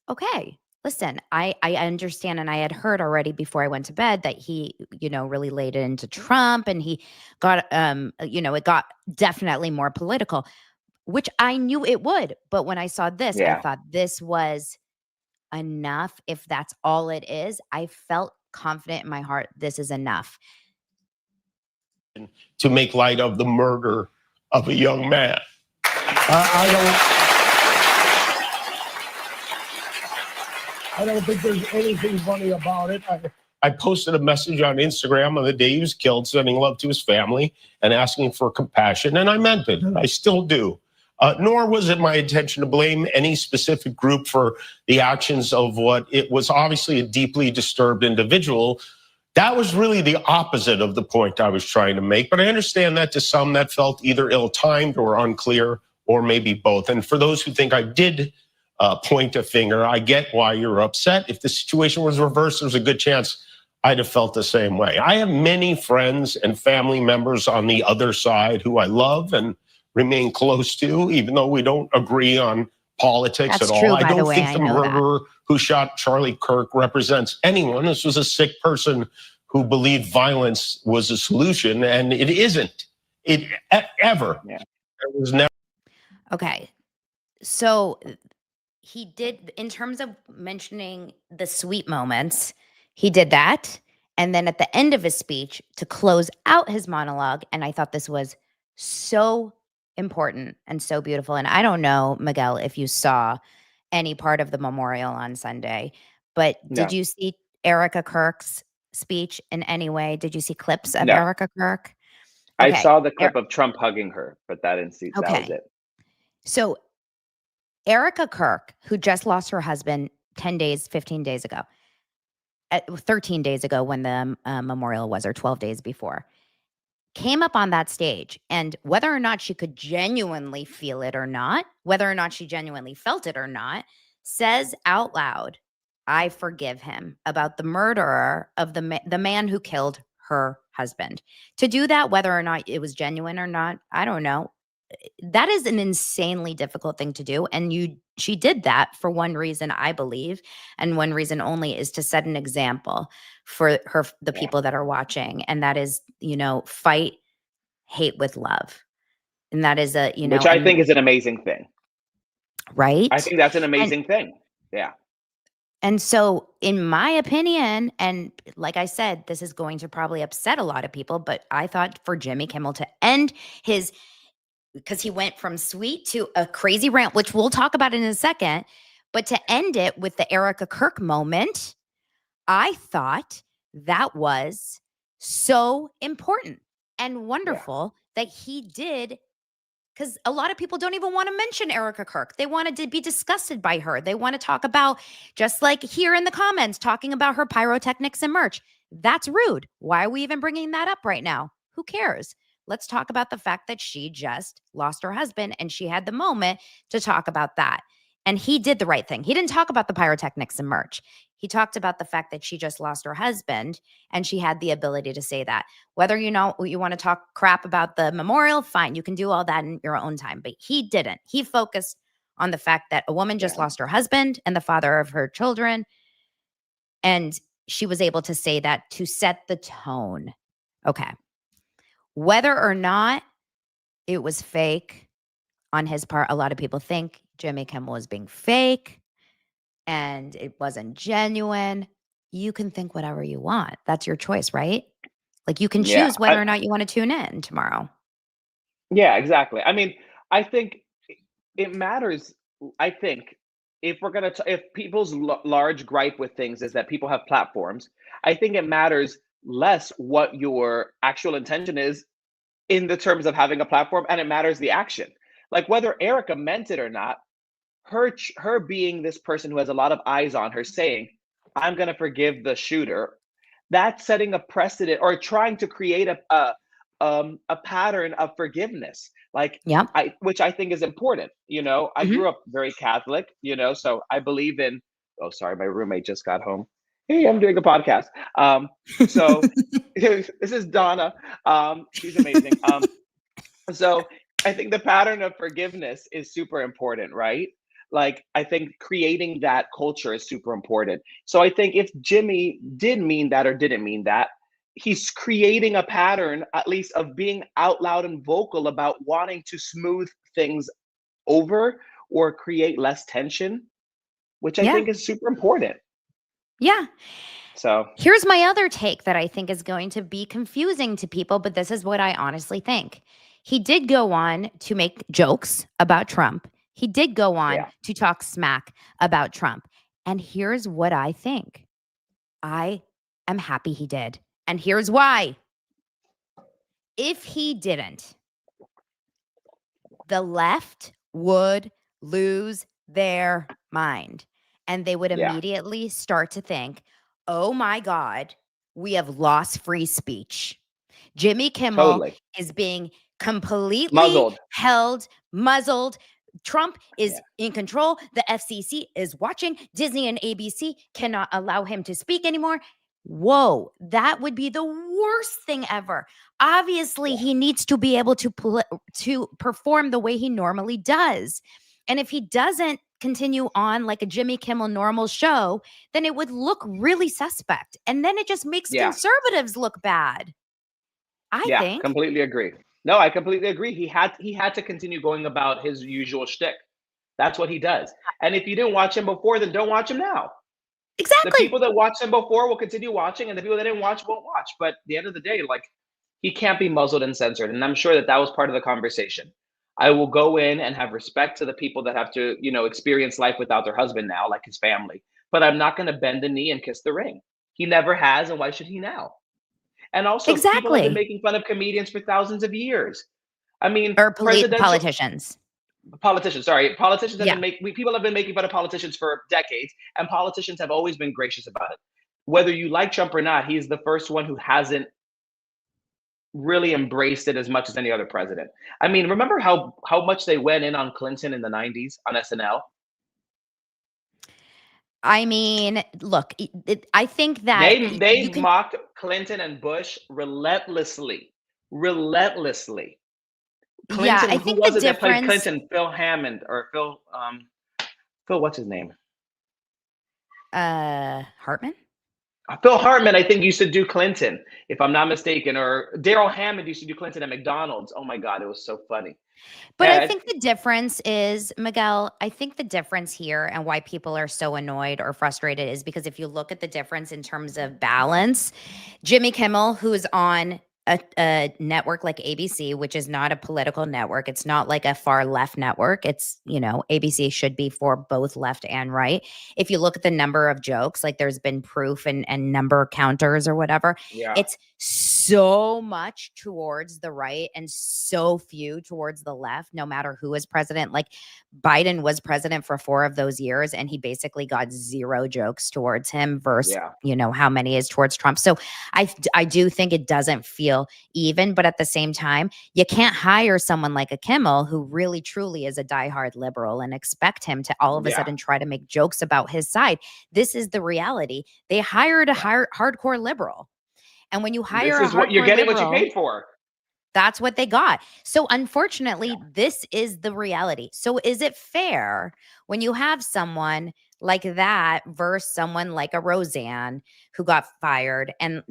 okay, listen, I understand. And I had heard already before I went to bed that he, really laid it into Trump, and he got, it got definitely more political, which I knew it would. But when I saw this, I thought this was enough. If that's all it is, I felt confident in my heart, this is enough. To make light of the murder of a young man. I don't think there's anything funny about it. I posted a message on Instagram on the day he was killed, sending love to his family and asking for compassion, and I meant it, and I still do. Nor was it my intention to blame any specific group for the actions of what it was obviously a deeply disturbed individual. That was really the opposite of the point I was trying to make, but I understand that to some that felt either ill-timed or unclear, or maybe both. And for those who think I did point a finger, I get why you're upset. If the situation was reversed, there's a good chance I'd have felt the same way. I have many friends and family members on the other side who I love and remain close to, even though we don't agree on politics at all. True, I don't think I the know murderer who shot Charlie Kirk represents anyone. This was a sick person who believed violence was a solution, and it isn't. It ever. Yeah. It was never. Okay. So he did, in terms of mentioning the sweet moments, he did that. And then at the end of his speech, to close out his monologue, and I thought this was so important and so beautiful. And I don't know, Miguel, if you saw any part of the memorial on Sunday, but did you see Erica Kirk's speech in any way? Did you see clips of No. Erica Kirk? I Okay. saw the clip of Trump hugging her, but that didn't see. That was Okay. it. So Erica Kirk, who just lost her husband 10 days, 15 days ago, 13 days ago when the memorial was, or 12 days before, came up on that stage, and whether or not she could genuinely feel it or not, whether or not she genuinely felt it or not, says out loud, "I forgive him," about the murderer of the man who killed her husband. To do that, whether or not it was genuine or not, I don't know. That is an insanely difficult thing to do, and she did that for one reason, I believe, and one reason only, is to set an example for the Yeah. people that are watching, and that is, fight hate with love. And that is Which I think is an amazing thing. right? I think that's an And amazing thing. Yeah. and so, in my opinion, and like I said, this is going to probably upset a lot of people, but I thought for Jimmy Kimmel to end because he went from sweet to a crazy rant, which we'll talk about in a second, but to end it with the Erica Kirk moment, I thought that was so important and wonderful that he did, because a lot of people don't even want to mention Erica Kirk. They wanted to be disgusted by her. They want to talk about, just like here in the comments, talking about her pyrotechnics and merch. That's rude. Why are we even bringing that up right now? Who cares? Let's talk about the fact that she just lost her husband and she had the moment to talk about that. And he did the right thing. He didn't talk about the pyrotechnics and merch. He talked about the fact that she just lost her husband and she had the ability to say that. Whether you want to talk crap about the memorial, fine. You can do all that in your own time. But he didn't. He focused on the fact that a woman just lost her husband and the father of her children. And she was able to say that to set the tone. Okay. Whether or not it was fake on his part, a lot of people think Jimmy Kimmel was being fake and it wasn't genuine. You can think whatever you want. That's your choice, right? Like, you can Yeah. choose whether or not you want to tune in tomorrow. Yeah, exactly. I mean, I think it matters. I think if we're gonna, if people's large gripe with things is that people have platforms, I think it matters less what your actual intention is in the terms of having a platform, and it matters the action. Like whether Erica meant it or not, her being this person who has a lot of eyes on her, saying, "I'm gonna forgive the shooter," that's setting a precedent or trying to create a pattern of forgiveness, like Yep. which I think is important. I Mhm. grew up very Catholic, so I believe in. Oh, sorry, my roommate just got home. Hey, I'm doing a podcast. So this is Donna. She's amazing. So I think the pattern of forgiveness is super important, right? Like, I think creating that culture is super important. So I think if Jimmy did mean that or didn't mean that, he's creating a pattern, at least, of being out loud and vocal about wanting to smooth things over or create less tension, which I Yeah. think is super important. Yeah. So, Here's my other take that I think is going to be confusing to people, but this is what I honestly think. He did go on to make jokes about Trump. He did go on yeah. to talk smack about Trump. And here's what I think. I am happy he did. And here's why. If he didn't, the left would lose their mind and they would Yeah. immediately start to think, oh my God, we have lost free speech. Jimmy Kimmel Totally. is being completely Muzzled. held, muzzled. Trump is Yeah. in control. The FCC is watching. Disney and ABC cannot allow him to speak anymore. Whoa, that would be the worst thing ever. Obviously, Yeah. he needs to be able to perform the way he normally does. And if he doesn't continue on like a Jimmy Kimmel normal show, then it would look really suspect. And then it just makes Yeah. conservatives look bad. I Yeah, think. completely agree. No, I completely agree. He had to continue going about his usual shtick. That's what he does. And if you didn't watch him before, then don't watch him now. The Exactly. people that watched him before will continue watching, and the people that didn't watch won't watch. But at the end of the day, like, he can't be muzzled and censored. And I'm sure that that was part of the conversation. I will go in and have respect to the people that have to, experience life without their husband now, like his family. But I'm not going to bend the knee and kiss the ring. He never has, and why should he now? And also, people have been Exactly. making fun of comedians for thousands of years. I mean, Or presidential politicians. politicians, sorry, politicians have Yeah. been people have been making fun of politicians for decades, and politicians have always been gracious about it. Whether you like Trump or not, he's the first one who hasn't really embraced it as much as any other president. I mean, remember how much they went in on Clinton in the 90s on SNL? I mean, look, I think that They you can. mocked Clinton and Bush relentlessly. Relentlessly. Yeah, Clinton, I who think the was it that played difference. Clinton? Phil Hammond or Phil, what's his name? Hartman. Phil Hartman, I think, used to do Clinton, if I'm not mistaken, or Daryl Hammond used to do Clinton at McDonald's. Oh my God, it was so funny. But I And think the difference is, Miguel, I think the difference here and why people are so annoyed or frustrated is because if you look at the difference in terms of balance, Jimmy Kimmel, who is on a network like ABC, which is not a political network, it's not like a far left network. It's, ABC should be for both left and right. If you look at the number of jokes, like there's been proof and number counters or whatever, yeah, it's so much towards the right and so few towards the left, no matter who is president. Like Biden was president for 4 of those years, and he basically got 0 jokes towards him versus, yeah, how many is towards Trump. So I do think it doesn't feel even, but at the same time, you can't hire someone like a Kimmel who really truly is a diehard liberal and expect him to all of a yeah, sudden try to make jokes about his side. This is the reality. They hired a hardcore liberal. And when you hire this a is what you're hardcore getting, what you liberal, paid for. that's what they got. So unfortunately, this is the reality. So is it fair when you have someone like that versus someone like a Roseanne who got fired and,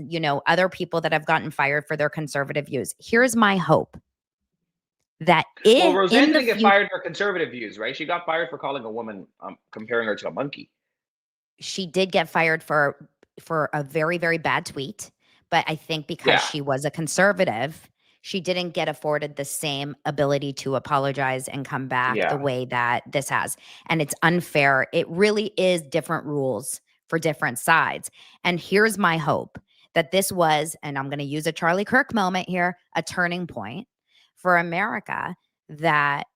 other people that have gotten fired for their conservative views? Here's my hope that Well, if Roseanne in the didn't get future, fired for conservative views, right? She got fired for calling a woman, comparing her to a monkey. she did get fired for a very, very bad tweet, but I think because Yeah, she was a conservative, she didn't get afforded the same ability to apologize and come back the yeah. way that this has. And it's unfair. It really is different rules for different sides. And here's my hope that this was, and I'm going to use a Charlie Kirk moment here, a turning point for America, that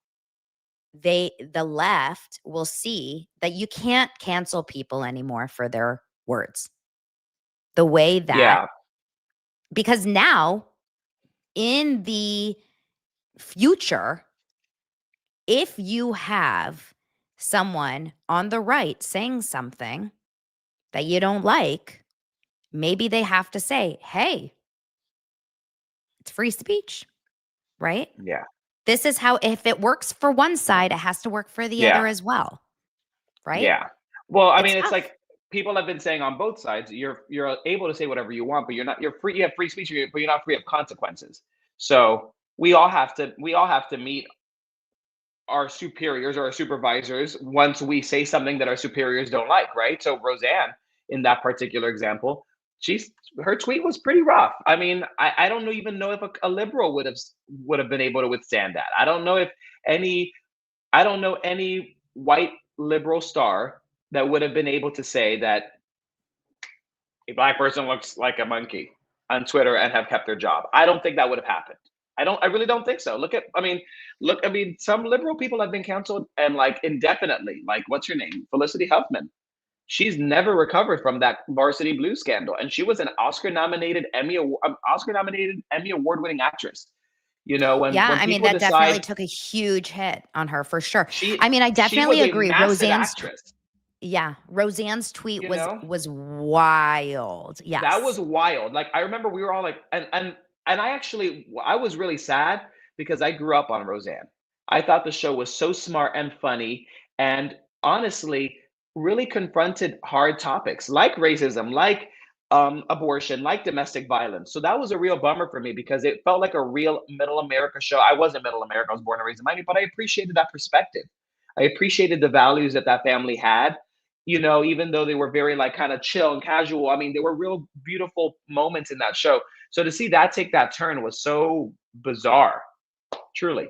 the left will see that you can't cancel people anymore for their words. The way that, Yeah, because now in the future, if you have someone on the right saying something that you don't like, maybe they have to say, hey, it's free speech, right? yeah, This is how, if it works for one side, it has to work for the yeah, other as well, right? yeah. Well, I It's mean, it's tough. like people have been saying on both sides, you're able to say whatever you want, but you're free. You have free speech, but you're not free of consequences. So we all have to meet our superiors or our supervisors once we say something that our superiors don't like, right? So Roseanne, in that particular example, she's her tweet was pretty rough. I mean, I don't even know if a liberal would have been able to withstand that. Any I don't know any white liberal star that would have been able to say that a black person looks like a monkey on Twitter and have kept their job. I don't think that would have happened. I really don't think so. I mean, some liberal people have been canceled and like indefinitely. Like, what's her name? Felicity Huffman. She's never recovered from that Varsity Blues scandal, and she was an Oscar-nominated Emmy award-winning actress. Yeah, When I mean, people that definitely decide took a huge hit on her for sure. I she mean, I she was definitely a agree. massive actress, Roseanne's tweet you was know, wild. that was Yes. wild. Like I remember we were all like, and I was really sad because I grew up on Roseanne. I thought the show was so smart and funny, and honestly, really confronted hard topics like racism, like abortion, like domestic violence. So that was a real bummer for me because it felt like a real middle America show. I wasn't middle America; I was born and raised in Miami, but I appreciated that perspective. I appreciated the values that that family had, even though they were very like kind of chill and casual. I mean, there were real beautiful moments in that show. So to see that take that turn was so bizarre, truly.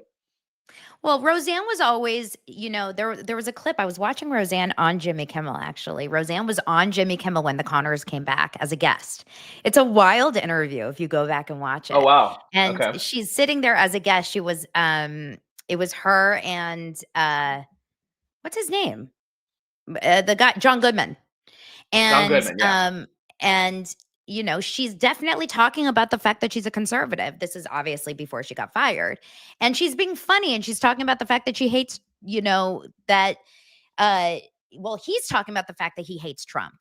Well, Roseanne was always, there was a clip. I was watching Roseanne on Jimmy Kimmel, actually. Roseanne was on Jimmy Kimmel when the Connors came back as a guest. It's a wild interview if you go back and watch Oh it. wow. And Okay. she's sitting there as a guest. It was her and what's his name? The guy, John Goodman. John And Goodman. Yeah. and she's definitely talking about the fact that she's a conservative. This is obviously before she got fired. And she's being funny and she's talking about the fact that she hates, that well, he's talking about the fact that he hates Trump.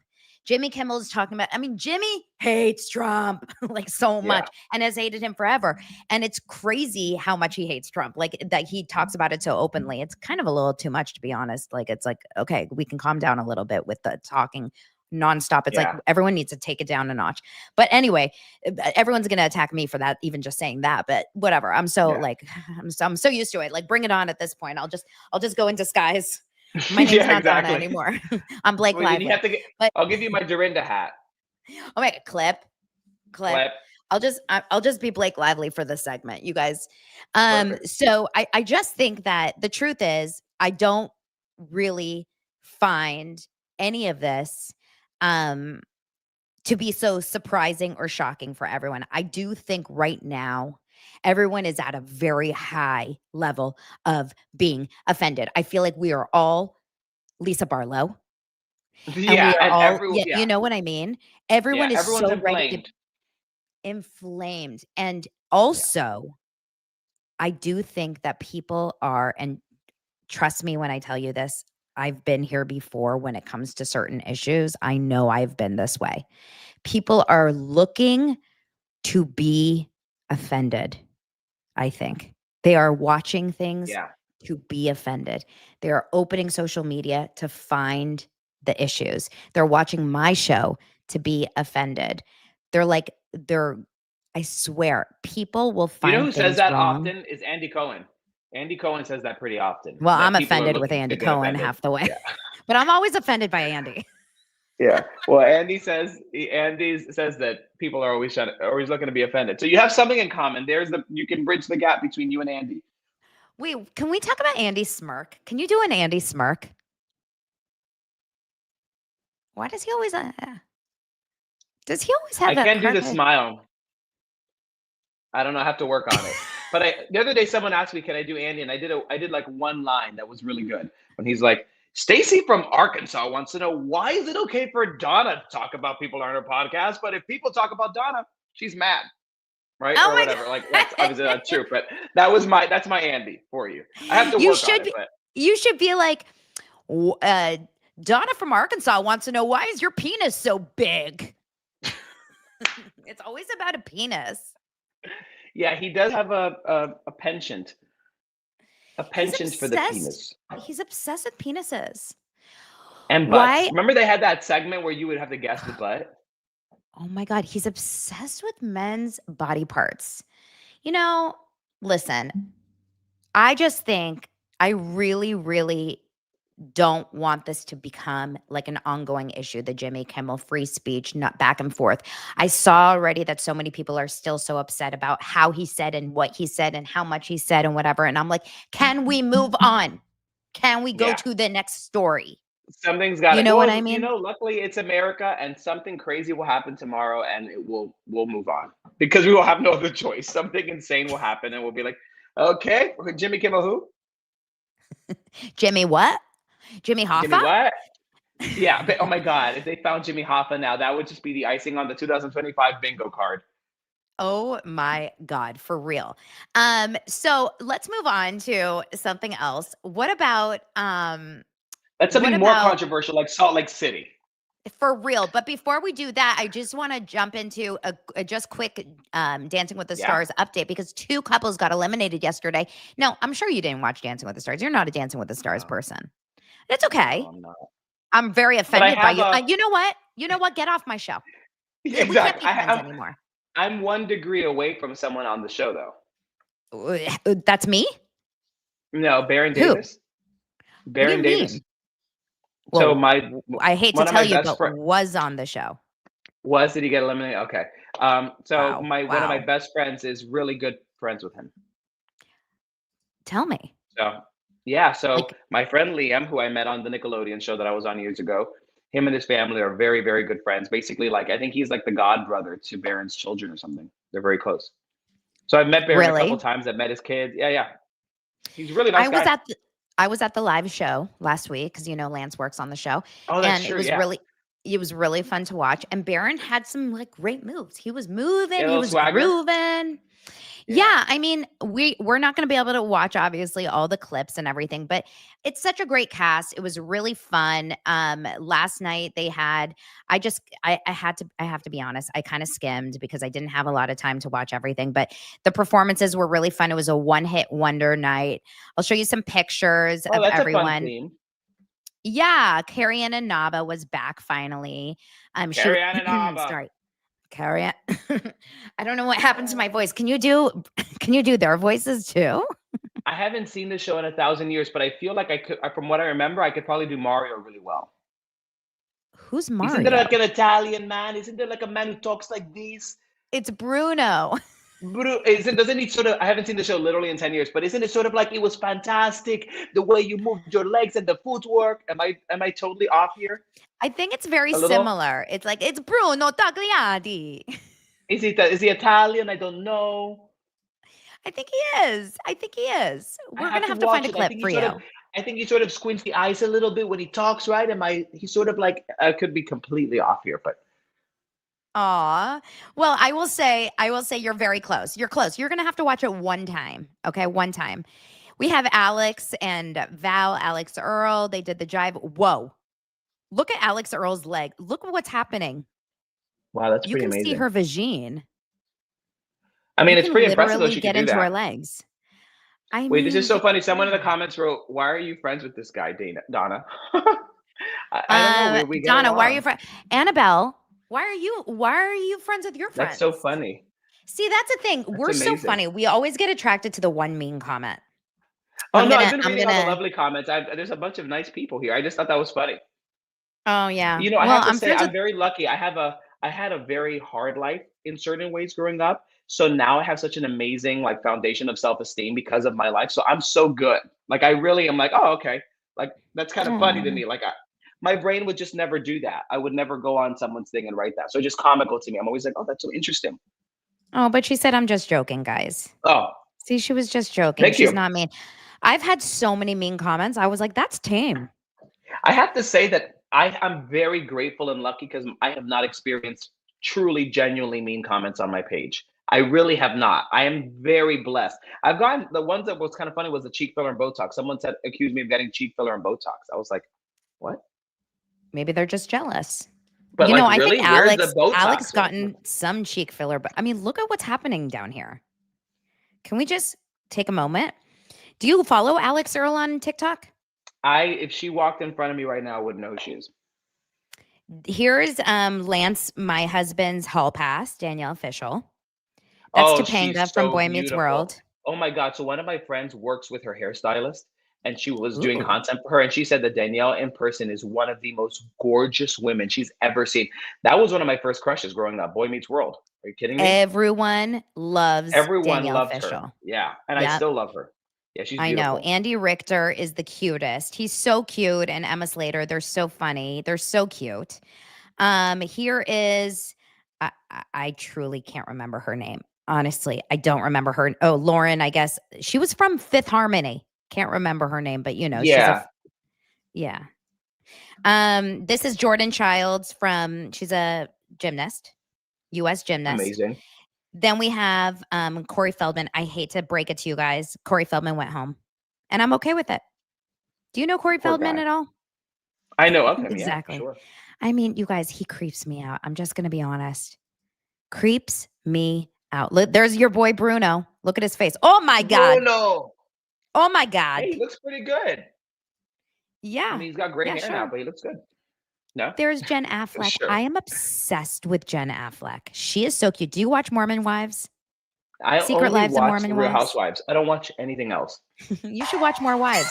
Jimmy Kimmel's talking about, Jimmy hates Trump like so Yeah. much and has hated him forever. And it's crazy how much he hates Trump, like that he talks about it so openly. It's kind of a little too much, to be honest. Like, it's like, okay, we can calm down a little bit with the talking nonstop. It's like Yeah. everyone needs to take it down a notch. But anyway, everyone's going to attack me for that, even just saying that. But whatever. I'm so Yeah. like, I'm so used to it. Like, bring it on at this point. I'll just go in disguise. My name's Yeah, not Donna exactly. anymore. I'm Blake Well, then you Lively. have to get, But I'll give you my Dorinda hat. I'll make a clip. Clip. I'll just be Blake Lively for this segment, you guys. Perfect. So I just think that the truth is I don't really find any of this to be so surprising or shocking for everyone. I do think right now everyone is at a very high level of being offended. I feel like we are all Lisa Barlow. And we Yeah, are and all, yeah, you know what I mean? Everyone is everyone's so ready to inflamed. inflamed. And also, I do think that people are, and trust me when I tell you this, I've been here before when it comes to certain issues. I know I've been this way. People are looking to be offended, I think. They are watching things Yeah. to be offended. They are opening social media to find the issues. They're watching my show to be offended. I swear, people will You know find who says things that wrong. often is Andy Cohen. Andy Cohen says that pretty often. Well, That I'm people are offended with looking Andy to get Cohen offended. half the way, Yeah. but I'm always offended by Andy. Yeah. Well, Andy says that people are always looking to be offended. So you have something in common. You can bridge the gap between you and Andy. Wait, can we talk about Andy's smirk? Can you do an Andy smirk? Why does he always does he always have I that can't do the perfect- smile. I don't know. I have to work on it. But the other day someone asked me, "Can I do Andy?" And I did like one line that was really good. When he's like, "Stacy from Arkansas wants to know why is it okay for Donna to talk about people on her podcast, but if people talk about Donna, she's mad." Right? Oh Or my whatever. God. Like that's obviously not true, but that's my Andy for you. I have to You work should on it, be but you should be like Donna from Arkansas wants to know why is your penis so big? It's always about a penis. yeah, he does have a penchant. A penchant for the penis. He's obsessed with penises. And Why? butts. Remember they had that segment where you would have to guess the butt? Oh my God, he's obsessed with men's body parts. Listen, I just think I really, really don't want this to become like an ongoing issue, the Jimmy Kimmel free speech, not back and forth. I saw already that so many people are still so upset about how he said and what he said and how much he said and whatever. And I'm like, can we move on? Can we go Yeah. to the next story? Something's got You it. know Well, what I mean? luckily it's America and something crazy will happen tomorrow and we'll move on because we will have no other choice. Something insane will happen and we'll be like, okay, Jimmy Kimmel who? Jimmy what? Jimmy Hoffa? Jimmy what? Yeah, but oh my God, if they found Jimmy Hoffa now, that would just be the icing on the 2025 bingo card. Oh my God, for real. So let's move on to something else. What about That's something what more about controversial like Salt Lake City. for real? But before we do that, I just want to jump into a just quick Dancing with the Yeah. Stars update because 2 couples got eliminated yesterday. No, I'm sure you didn't watch Dancing with the Stars. You're not a Dancing with the Stars No. person. It's okay. No, I'm not. I'm very I offended by have you. a You know what? You know what? Get off my show. We can't exactly. be friends anymore. I'm 1 degree away from someone on the show though. That's me? No, Baron Who? Davis. What do you Baron Davis. mean? So Well, I hate to one of tell my you, best but friends was on the show. did he get eliminated? Okay. So Wow. one of my Wow. best friends is really good friends with him. Tell me. So, yeah. So Like, my friend Liam, who I met on the Nickelodeon show that I was on years ago, him and his family are very, very good friends. Basically, like I think he's like the god brother to Baron's children or something. They're very close. So I've met Baron a couple really? times. I've met his kids. Yeah, yeah. He's a really I nice was guy. at the I was at the live show last week because Lance works on the show, Oh, that's and true. Yeah. it was really fun to watch. And Baron had some like great moves. He was moving, A he little was swagger. grooving. Yeah. Yeah, I mean, we're not going to be able to watch obviously all the clips and everything, but it's such a great cast. It was really fun. Last night they had I have to be honest, I kind of skimmed because I didn't have a lot of time to watch everything, but the performances were really fun. It was a one-hit wonder night. I'll show you some pictures Oh, of that's a fun everyone. theme. Yeah, Carrie Ann and Naba was back finally. She Carrie Ann and Abba. sorry. Carrie Ann. I don't know what happened to my voice. Can you do their voices too? I haven't seen the show in 1,000 years, but I feel like I could, from what I remember, I could probably do Mario really well. Who's Isn't there Mario? like an Italian man? Isn't there like a man who talks like this? It's Bruno. Doesn't he sort of, I haven't seen the show literally in 10 years, but isn't it sort of like it was fantastic the way you moved your legs and the footwork? Am I totally off here? I think it's very A little? similar. It's like it's Bruno Tagliati. Is he Italian? I don't know. I think he is. I think he is. I We're gonna have to watch find a it. clip for you. I think he sort of squints the eyes a little bit when he talks, right? He's sort of like, I could be completely off here, but Aw. Well, I will say you're very close. You're close. You're gonna have to watch it one time. Okay, one time. We have Alex and Val, Alex Earl. They did the jive. Whoa. Look at Alex Earl's leg. Look at what's happening. wow, that's You pretty can see amazing. her vagine. I mean, You it's can pretty impressive though literally she get could do into her that. legs. I Wait, this mean, is so funny. Someone in the yeah. comments wrote, "Why are you friends with this guy, Donna?" I don't know. We get Donna, why are you along. friends? Annabelle, why are you friends with your That's friends? so funny. See, that's the thing. That's We're so amazing. funny. We always get attracted to the one mean comment. Oh no, I've been reading all the lovely comments. There's a bunch of nice people here. I just thought that was funny. Oh yeah. You know, I Well, have to I'm say friends I'm with very lucky. I had a very hard life in certain ways growing up. So now I have such an amazing like foundation of self-esteem because of my life. So I'm so good. Like I really am like, oh, okay. Like that's kind of funny to Aw. me. Like my brain would just never do that. I would never go on someone's thing and write that. So it's just comical to me. I'm always like, oh, that's so interesting. Oh, but she said I'm just joking, guys. Oh, See, she was just joking. thank She's you. not mean. I've had so many mean comments. I was like, that's tame. I have to say that I'm very grateful and lucky because I have not experienced truly, genuinely mean comments on my page. I really have not. I am very blessed. I've gotten the ones that was kind of funny was the cheek filler and Botox. Someone said accused me of getting cheek filler and Botox. I was like, what? Maybe they're just jealous. But You know, like, I think really? Where's the Botox? Alex gotten some cheek filler, but I mean, look at what's happening down here. Can we just take a moment? Do you follow Alex Earl on TikTok? If she walked in front of me right now, I wouldn't know who she is. Here's Lance, my husband's hall pass, Danielle Official. That's Oh, Topanga she's from so Boy Meets beautiful. World. Oh my God. So one of my friends works with her hairstylist and she was doing Ooh. content for her. And she said that Danielle in person is one of the most gorgeous women she's ever seen. That was one of my first crushes growing up. Boy Meets World. Are you kidding me? Everyone loves Everyone Danielle loved Official. her. Yeah. And I Yep. still love her. Yeah, she's I know. beautiful. Andy Richter is the cutest. He's so cute. And Emma Slater, they're so funny. They're so cute. Here is, I truly can't remember her name. Honestly, I don't remember her. Oh, Lauren, I guess she was from Fifth Harmony. Can't remember her name, but you know, Yeah. yeah. This is Jordan Childs she's a gymnast, US gymnast. Amazing. Then we have Corey Feldman. I hate to break it to you guys. Corey Feldman went home. And I'm okay with it. Do you know Corey Poor Feldman guy. at all? I know of him. Exactly. Yeah, sure. I mean, you guys, he creeps me out. I'm just going to be honest. Creeps me out. Look, there's your boy Bruno. Look at his face. Oh my God. Bruno. Oh my God. Hey, he looks pretty good. Yeah. I mean, he's got gray hair sure. now, but he looks good. No? There's Jen Affleck. Sure. I am obsessed with Jen Affleck. She is so cute. Do you watch Mormon Wives? I Secret only Lives of watch Mormon Real Wives? Housewives. I don't watch anything else. You should watch more Wives.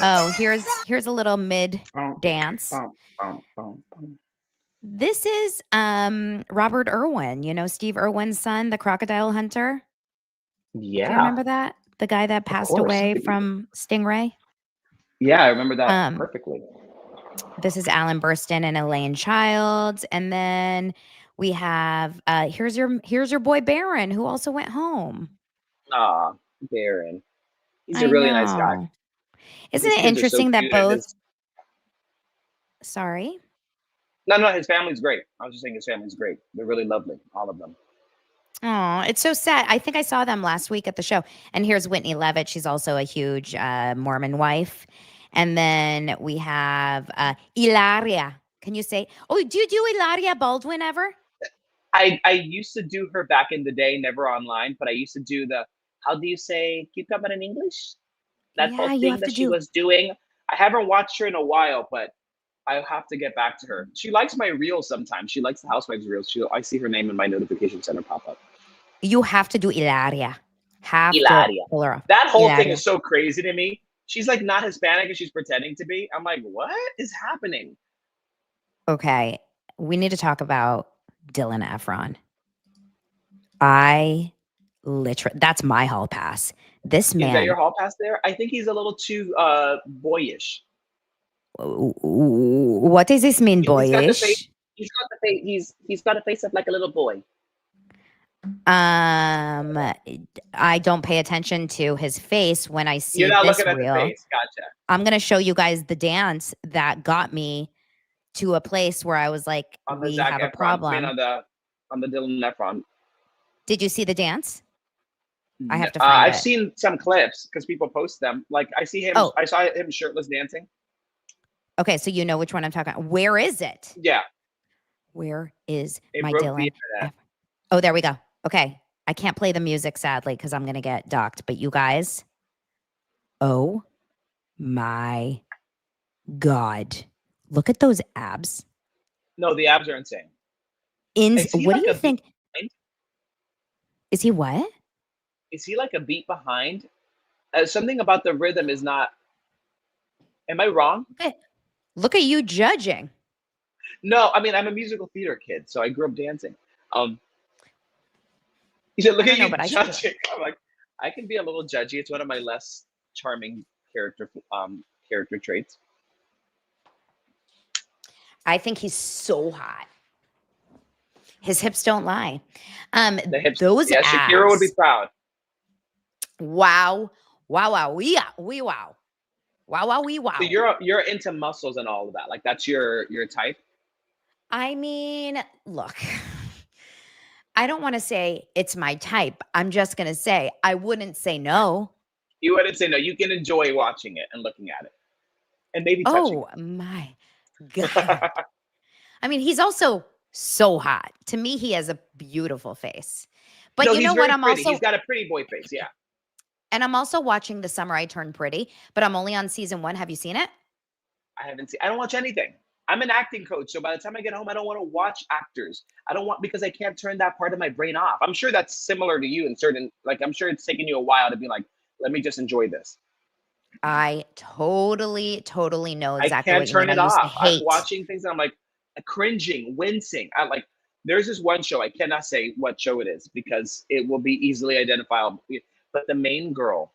Oh, here's a little mid dance. This is Robert Irwin, you know, Steve Irwin's son, the crocodile hunter. Yeah. Do you remember that? The guy that Of passed course. away from Stingray. Yeah, I remember that Um, perfectly. This is Alan Burston and Elaine Childs, and then we have here's your boy Baron, who also went home. Aw, Baron. He's a I really nice guy. know. Isn't His it kids are so interesting that cute, and both? his Sorry. no, his family's great. I was just saying his family's great. They're really lovely, all of them. Oh, it's so sad. I think I saw them last week at the show. And here's Whitney Levitt. She's also a huge Mormon wife. And then we have Ilaria. Can you say? Oh, do you do Ilaria Baldwin ever? I used to do her back in the day, never online, but I used to do the, how do you say cucumber in English? That Yeah, whole you thing have that to she do. was doing. I haven't watched her in a while, but I have to get back to her. She likes my reels sometimes. She likes the Housewives reels. I see her name in my notification center pop up. You have to do Ilaria. Have to Ilaria. pull her off. That whole thing Ilaria. is so crazy to me. She's like not Hispanic and she's pretending to be. I'm like, what is happening? Okay, we need to talk about Dylan Efron. I literally, that's my hall pass. This Is that man, your hall pass there? I think he's a little too boyish. what does this mean, He's got the face. boyish? He's got the face. He's got a face of like a little boy. I don't pay attention to his face when I see You're not this looking at the reel. face. Gotcha. I'm gonna show you guys the dance that got me to a place where I was like, On the we Zac have a Efron. problem. I mean, on the Dylan Efron. Did you see the dance? I have to find I've it. seen some clips because people post them. Like I see him. Oh. I saw him shirtless dancing. Okay, so you know which one I'm talking about. Where is it? Yeah. Where is It my broke the Dylan? internet. Oh, there we go. Okay. I can't play the music, sadly, because I'm going to get docked. But you guys, oh my God. Look at those abs. No, the abs are insane. What do you think? Is he what? Is he like a beat behind? Something about the rhythm is not. Am I wrong? Look at you judging. No, I mean I'm a musical theater kid, so I grew up dancing. He said, "Look at you judging." I'm like, I can be a little judgy. It's one of my less charming character traits. I think he's so hot. His hips don't lie. The hips, those yeah, abs. Shakira would be proud. Wow. Wow. Wow. So you're into muscles and all of that. Like that's your type. I mean, look, I don't want to say it's my type. I'm just going to say I wouldn't say no. You wouldn't say no. You can enjoy watching it and looking at it. And maybe touching it. Oh my God. I mean, he's also so hot. To me, he has a beautiful face. But no, you know what? He's got a pretty boy face, yeah. And I'm also watching The Summer I Turned Pretty, but I'm only on season 1. Have you seen it? I haven't seen. I don't watch anything. I'm an acting coach, so by the time I get home, I don't want to watch actors. Because I can't turn that part of my brain off. I'm sure that's similar to you in certain, like I'm sure it's taken you a while to be like, let me just enjoy this. I totally know exactly I can't what you turn mean. it off. I'm watching things and I'm like cringing, wincing. There's this one show, I cannot say what show it is because it will be easily identifiable. But the main girl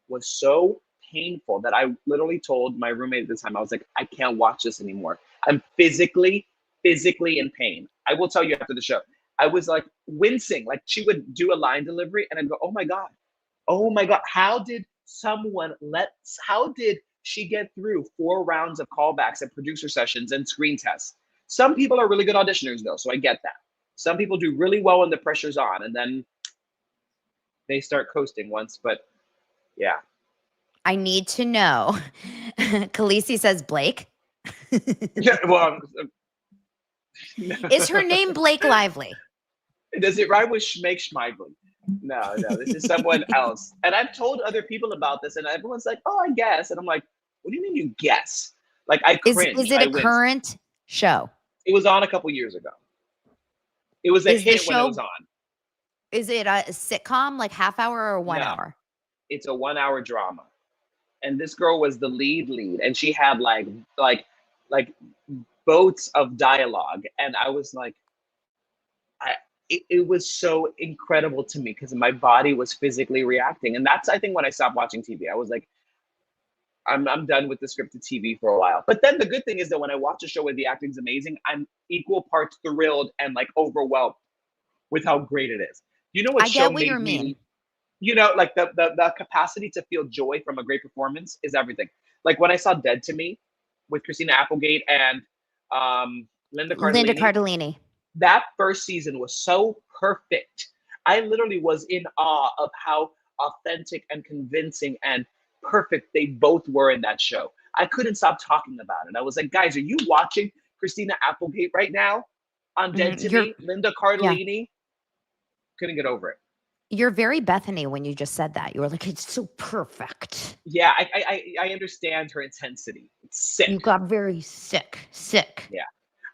was so painful that I literally told my roommate at the time, I was like, I can't watch this anymore. I'm physically in pain. I will tell you after the show. I was like wincing, like she would do a line delivery and I'd go, oh my God, how did she get through 4 rounds of callbacks and producer sessions and screen tests? Some people are really good auditioners though, so I get that. Some people do really well when the pressure's on and then they start coasting once, but yeah. I need to know. Khaleesi says Blake. Yeah, well, Is her name Blake Lively? Does it rhyme with Schmake Schmeigli? No, this is someone else. And I've told other people about this, and everyone's like, "Oh, I guess." And I'm like, "What do you mean you guess?" Like I cringe. Is it a current show? It was on a couple years ago. It was a hit when it was on. Is it a sitcom, like half hour or 1 hour? It's a 1 hour drama. And this girl was the lead, and she had like boats of dialogue. And I was like, it was so incredible to me because my body was physically reacting. And that's, I think, when I stopped watching TV. I was like, I'm done with the scripted TV for a while. But then the good thing is that when I watch a show where the acting's amazing, I'm equal parts thrilled and like overwhelmed with how great it is. You know what I show get what you made me, mean. you know, like the capacity to feel joy from a great performance is everything. Like when I saw Dead to Me with Christina Applegate and Linda Linda Cardellini, Cardellini. that first season was so perfect. I literally was in awe of how authentic and convincing and perfect they both were in that show. I couldn't stop talking about it. I was like, guys, are you watching Christina Applegate right now on Dead to You're Me? Linda yeah. Cardellini? Couldn't get over it. You're very Bethany when you just said that. You were like, it's so perfect. Yeah, I understand her intensity. It's sick. You got very sick. Yeah.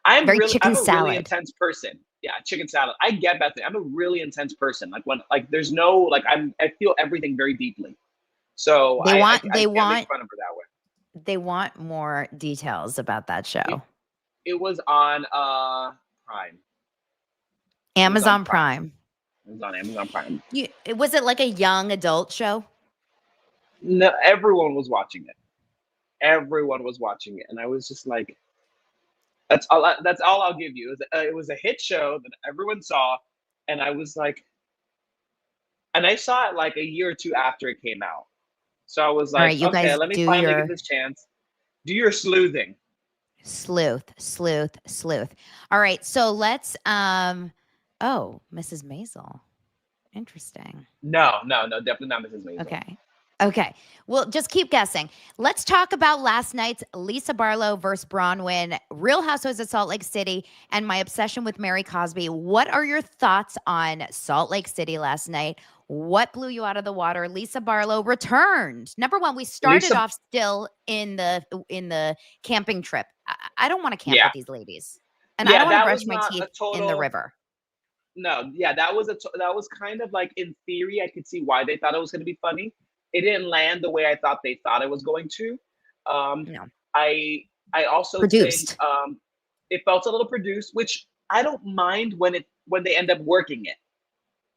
I'm Very a chicken really salad. intense person. Yeah, chicken salad. I get Bethany. I'm a really intense person. Like when like there's no like I feel everything very deeply. So They I want can't they make want fun of her that way. they want more details about that show. It was on Prime. Amazon Prime. It was on Amazon Prime. Was it like a young adult show? No, everyone was watching it. Everyone was watching it, and I was just like, that's all I'll give you. It was a hit show that everyone saw, and I was like, and I saw it like a year or two after it came out. So I was All right, like, you okay, guys let me do finally your give this chance. Do your sleuthing. sleuth. All right, so let's oh, Mrs. Maisel. Interesting. No, definitely not Mrs. Maisel. Okay. Well, just keep guessing. Let's talk about last night's Lisa Barlow versus Bronwyn, Real Housewives of Salt Lake City, and my obsession with Mary Cosby. What are your thoughts on Salt Lake City last night? What blew you out of the water? Lisa Barlow returned. Number one, we started off still in the camping trip. I don't want to camp with these ladies, and I don't want to brush my teeth in the river. No, yeah, that was kind of like, in theory, I could see why they thought it was going to be funny. It didn't land the way I thought they thought it was going to. No. I also Produced. think it felt a little produced, which I don't mind when they end up working it,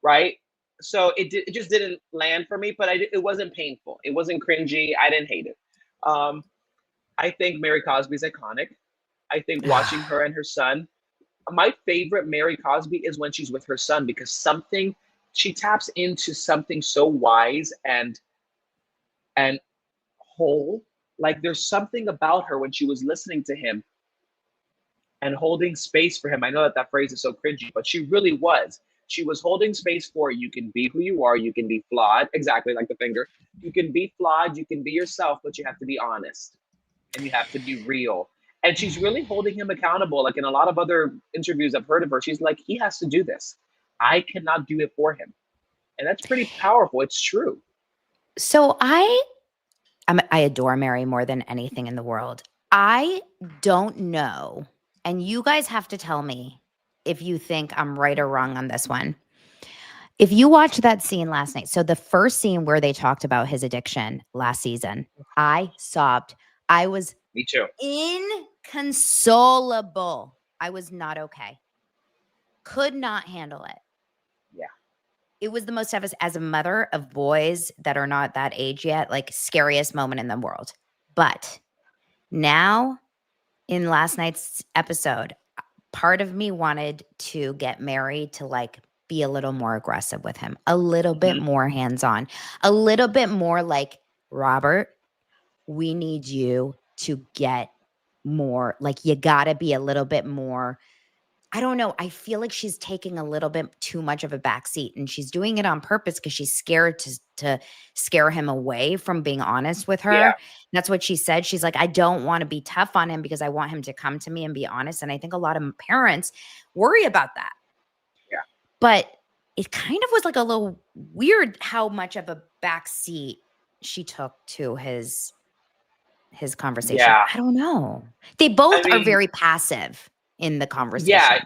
right? So it just didn't land for me, but it wasn't painful. It wasn't cringy. I didn't hate it. I think Mary Cosby's iconic. I think watching her and her son. My favorite Mary Cosby is when she's with her son, because she taps into something so wise and whole. Like there's something about her when she was listening to him and holding space for him. I know that phrase is so cringy, but she really was. She was holding space for you can be who you are. You can be flawed. Exactly like the finger. You can be flawed. You can be yourself, but you have to be honest and you have to be real. And she's really holding him accountable. Like in a lot of other interviews I've heard of her, she's like, he has to do this. I cannot do it for him. And that's pretty powerful. It's true. So I adore Mary more than anything in the world. I don't know, and you guys have to tell me if you think I'm right or wrong on this one. If you watched that scene last night, so the first scene where they talked about his addiction last season, I sobbed. I was Me too. Inconsolable. I was not okay. Could not handle it. Yeah. It was the most, as a mother of boys that are not that age yet, like scariest moment in the world. But now in last night's episode, part of me wanted to get Mary to like be a little more aggressive with him, a little bit more hands-on, a little bit more like, Robert, we need you to get more, like you gotta be a little bit more. I don't know. I feel like she's taking a little bit too much of a backseat, and she's doing it on purpose because she's scared to scare him away from being honest with her. Yeah. That's what she said. She's like, I don't want to be tough on him because I want him to come to me and be honest. And I think a lot of parents worry about that. Yeah. But it kind of was like a little weird how much of a backseat she took to his conversation. Yeah. I don't know. They both are very passive in the conversation. Yeah,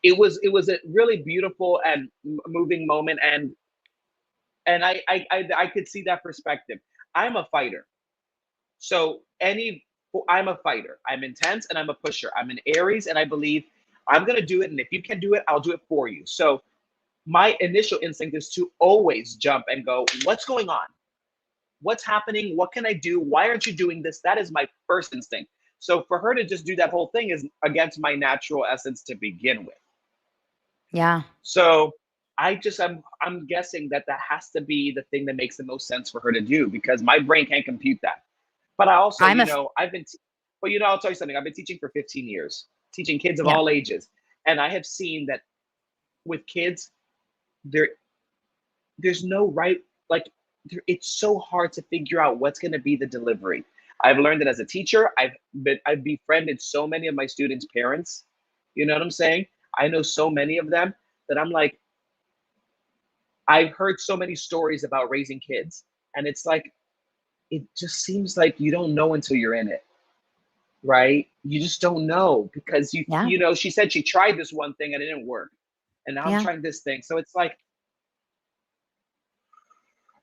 it was a really beautiful and moving moment, and I could see that perspective. I'm a fighter, so I'm a fighter. I'm intense and I'm a pusher. I'm an Aries, and I believe I'm going to do it. And if you can do it, I'll do it for you. So my initial instinct is to always jump and go, what's going on? What's happening? What can I do? Why aren't you doing this? That is my first instinct. So for her to just do that whole thing is against my natural essence to begin with. Yeah. So I'm guessing that has to be the thing that makes the most sense for her to do, because my brain can't compute that. But I also, I'll tell you something. I've been teaching for 15 years, teaching kids of all ages. And I have seen that with kids, there's no right, like, it's so hard to figure out what's going to be the delivery. I've learned that as a teacher. I've befriended so many of my students' parents. You know what I'm saying? I know so many of them that I'm like, I've heard so many stories about raising kids, and it's like, it just seems like you don't know until you're in it, right? You just don't know, because she said she tried this one thing and it didn't work, and now I'm trying this thing. So it's like,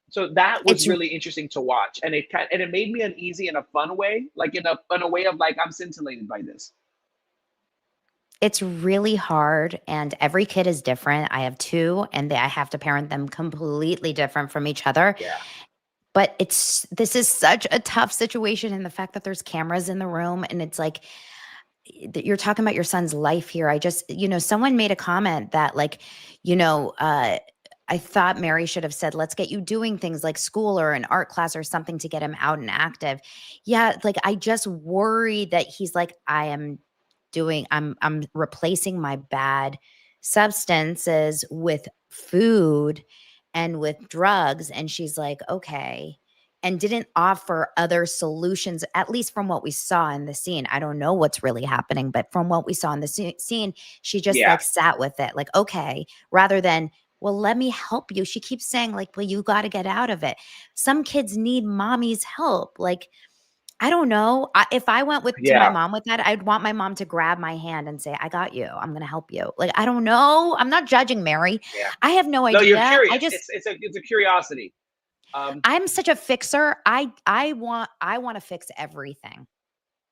so that was really interesting to watch, and it made me uneasy in a fun way, like in a way of like, I'm scintillated by this. It's really hard, and every kid is different. I have 2, and I have to parent them completely different from each other. Yeah. But this is such a tough situation, and the fact that there's cameras in the room, and it's like, you're talking about your son's life here. I just, someone made a comment that, like, I thought Mary should have said, let's get you doing things like school or an art class or something to get him out and active. Yeah, like, I just worry that he's like, I'm replacing my bad substances with food and with drugs. And she's like, okay. And didn't offer other solutions, at least from what we saw in the scene. I don't know what's really happening, but from what we saw in the scene, she just like sat with it, like, okay, rather than, well, let me help you. She keeps saying, like, well, you got to get out of it. Some kids need mommy's help. Like, I don't know. If I went to my mom with that, I'd want my mom to grab my hand and say, I got you. I'm going to help you. Like, I don't know. I'm not judging Mary. Yeah. I have no idea. No, you're curious. It's a curiosity. I'm such a fixer. I want to fix everything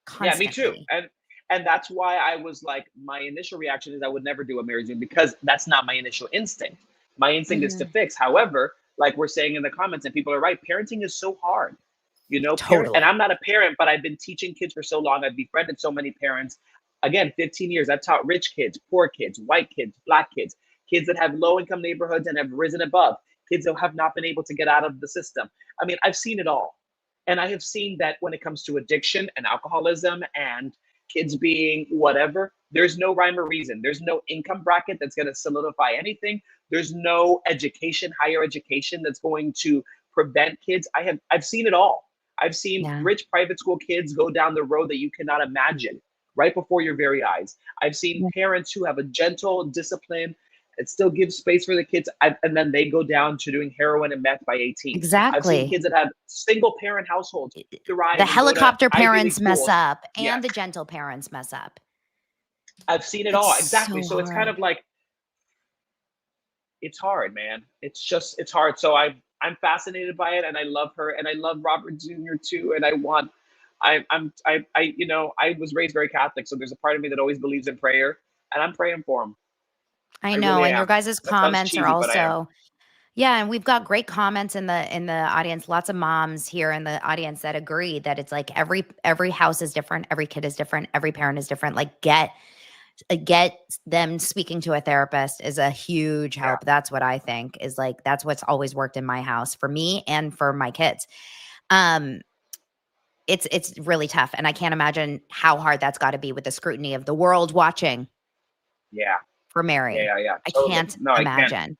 constantly. Yeah, me too. And that's why I was like, my initial reaction is I would never do a Mary Jane, because that's not my initial instinct. My instinct is to fix. However, like we're saying in the comments, and people are right, parenting is so hard. Totally. And I'm not a parent, but I've been teaching kids for so long. I've befriended so many parents. Again, 15 years. I've taught rich kids, poor kids, white kids, black kids, kids that have low income neighborhoods and have risen above, kids that have not been able to get out of the system. I mean, I've seen it all. And I have seen that when it comes to addiction and alcoholism and kids being whatever, there's no rhyme or reason. There's no income bracket that's going to solidify anything. There's no education, higher education, that's going to prevent kids. I've seen it all. I've seen rich private school kids go down the road that you cannot imagine right before your very eyes. I've seen parents who have a gentle discipline and still give space for the kids, and then they go down to doing heroin and meth by 18. Exactly. I've seen kids that have single parent households thrive. The helicopter parents mess up, and the gentle parents mess up. I've seen it all. Exactly. So it's kind of like, it's hard, man. It's hard. So I'm fascinated by it, and I love her, and I love Robert Jr. too. And I was raised very Catholic, so there's a part of me that always believes in prayer, and I'm praying for him. I know, really, and your guys' comments are also, and we've got great comments in the audience. Lots of moms here in the audience that agree that it's like every house is different, every kid is different, every parent is different. Like, get them speaking to a therapist is a huge help. That's what I think is like, that's what's always worked in my house for me and for my kids. It's really tough, and I can't imagine how hard that's got to be with the scrutiny of the world watching. Yeah. For Mary. Yeah. Totally. I can't imagine.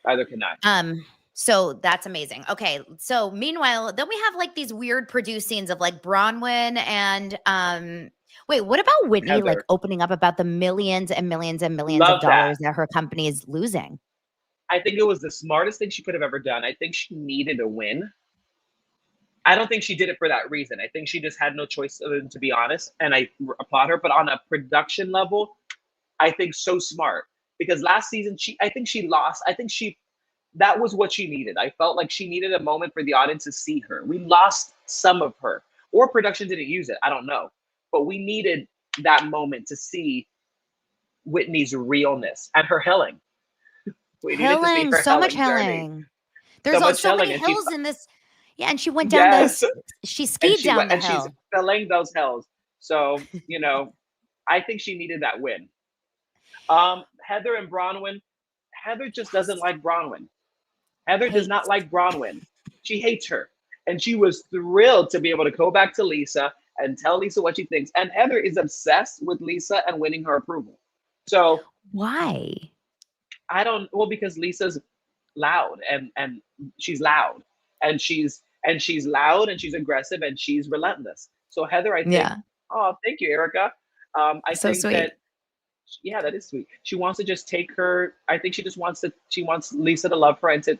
Either can I. So that's amazing. Okay. So meanwhile, then we have like these weird produce scenes of like Bronwyn and wait, what about Whitney Heather, like opening up about the millions and millions and millions of dollars that her company is losing? I think it was the smartest thing she could have ever done. I think she needed a win. I don't think she did it for that reason. I think she just had no choice, to be honest, and I applaud her. But on a production level, I think so smart, because last season I think she lost. I think that was what she needed. I felt like she needed a moment for the audience to see her. We lost some of her, or production didn't use it. I don't know, but we needed that moment to see Whitney's realness and her hilling. We needed to see Hilling, her so much hilling journey. hilling. There's much so many hilling, and she hills in this. Yeah, and she went down yes, she and skied down the she's hill. filling those hills. So I think she needed that win. Heather and Bronwyn. Heather just doesn't like Bronwyn. Heather does not Hates. like Bronwyn. She hates her. And she was thrilled to be able to go back to Lisa and tell Lisa what she thinks. And Heather is obsessed with Lisa and winning her approval. So Why? because Lisa's loud and she's loud and she's loud and she's aggressive and she's relentless. So Heather, I think, Yeah. oh, thank you, Erica. I So think sweet. that, yeah, that is sweet. She wants to just take her. I think she just wants Lisa to love her and to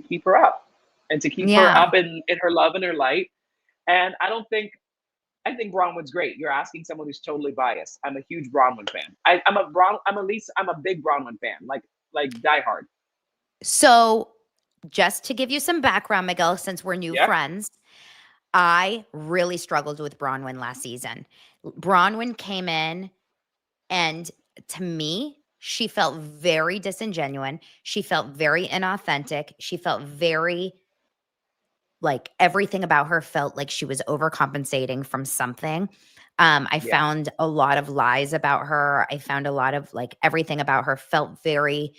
keep her up and to keep her up in her love and her light. And I think Bronwyn's great. You're asking someone who's totally biased. I'm a huge Bronwyn fan. I'm a big Bronwyn fan, like diehard. So just to give you some background, Miguel, since we're new Yeah. friends, I really struggled with Bronwyn last season. Bronwyn came in, and to me, she felt very disingenuous. She felt very inauthentic. She felt very, like, everything about her felt like she was overcompensating from something. I Yeah. found a lot of lies about her. I found a lot of, like, everything about her felt very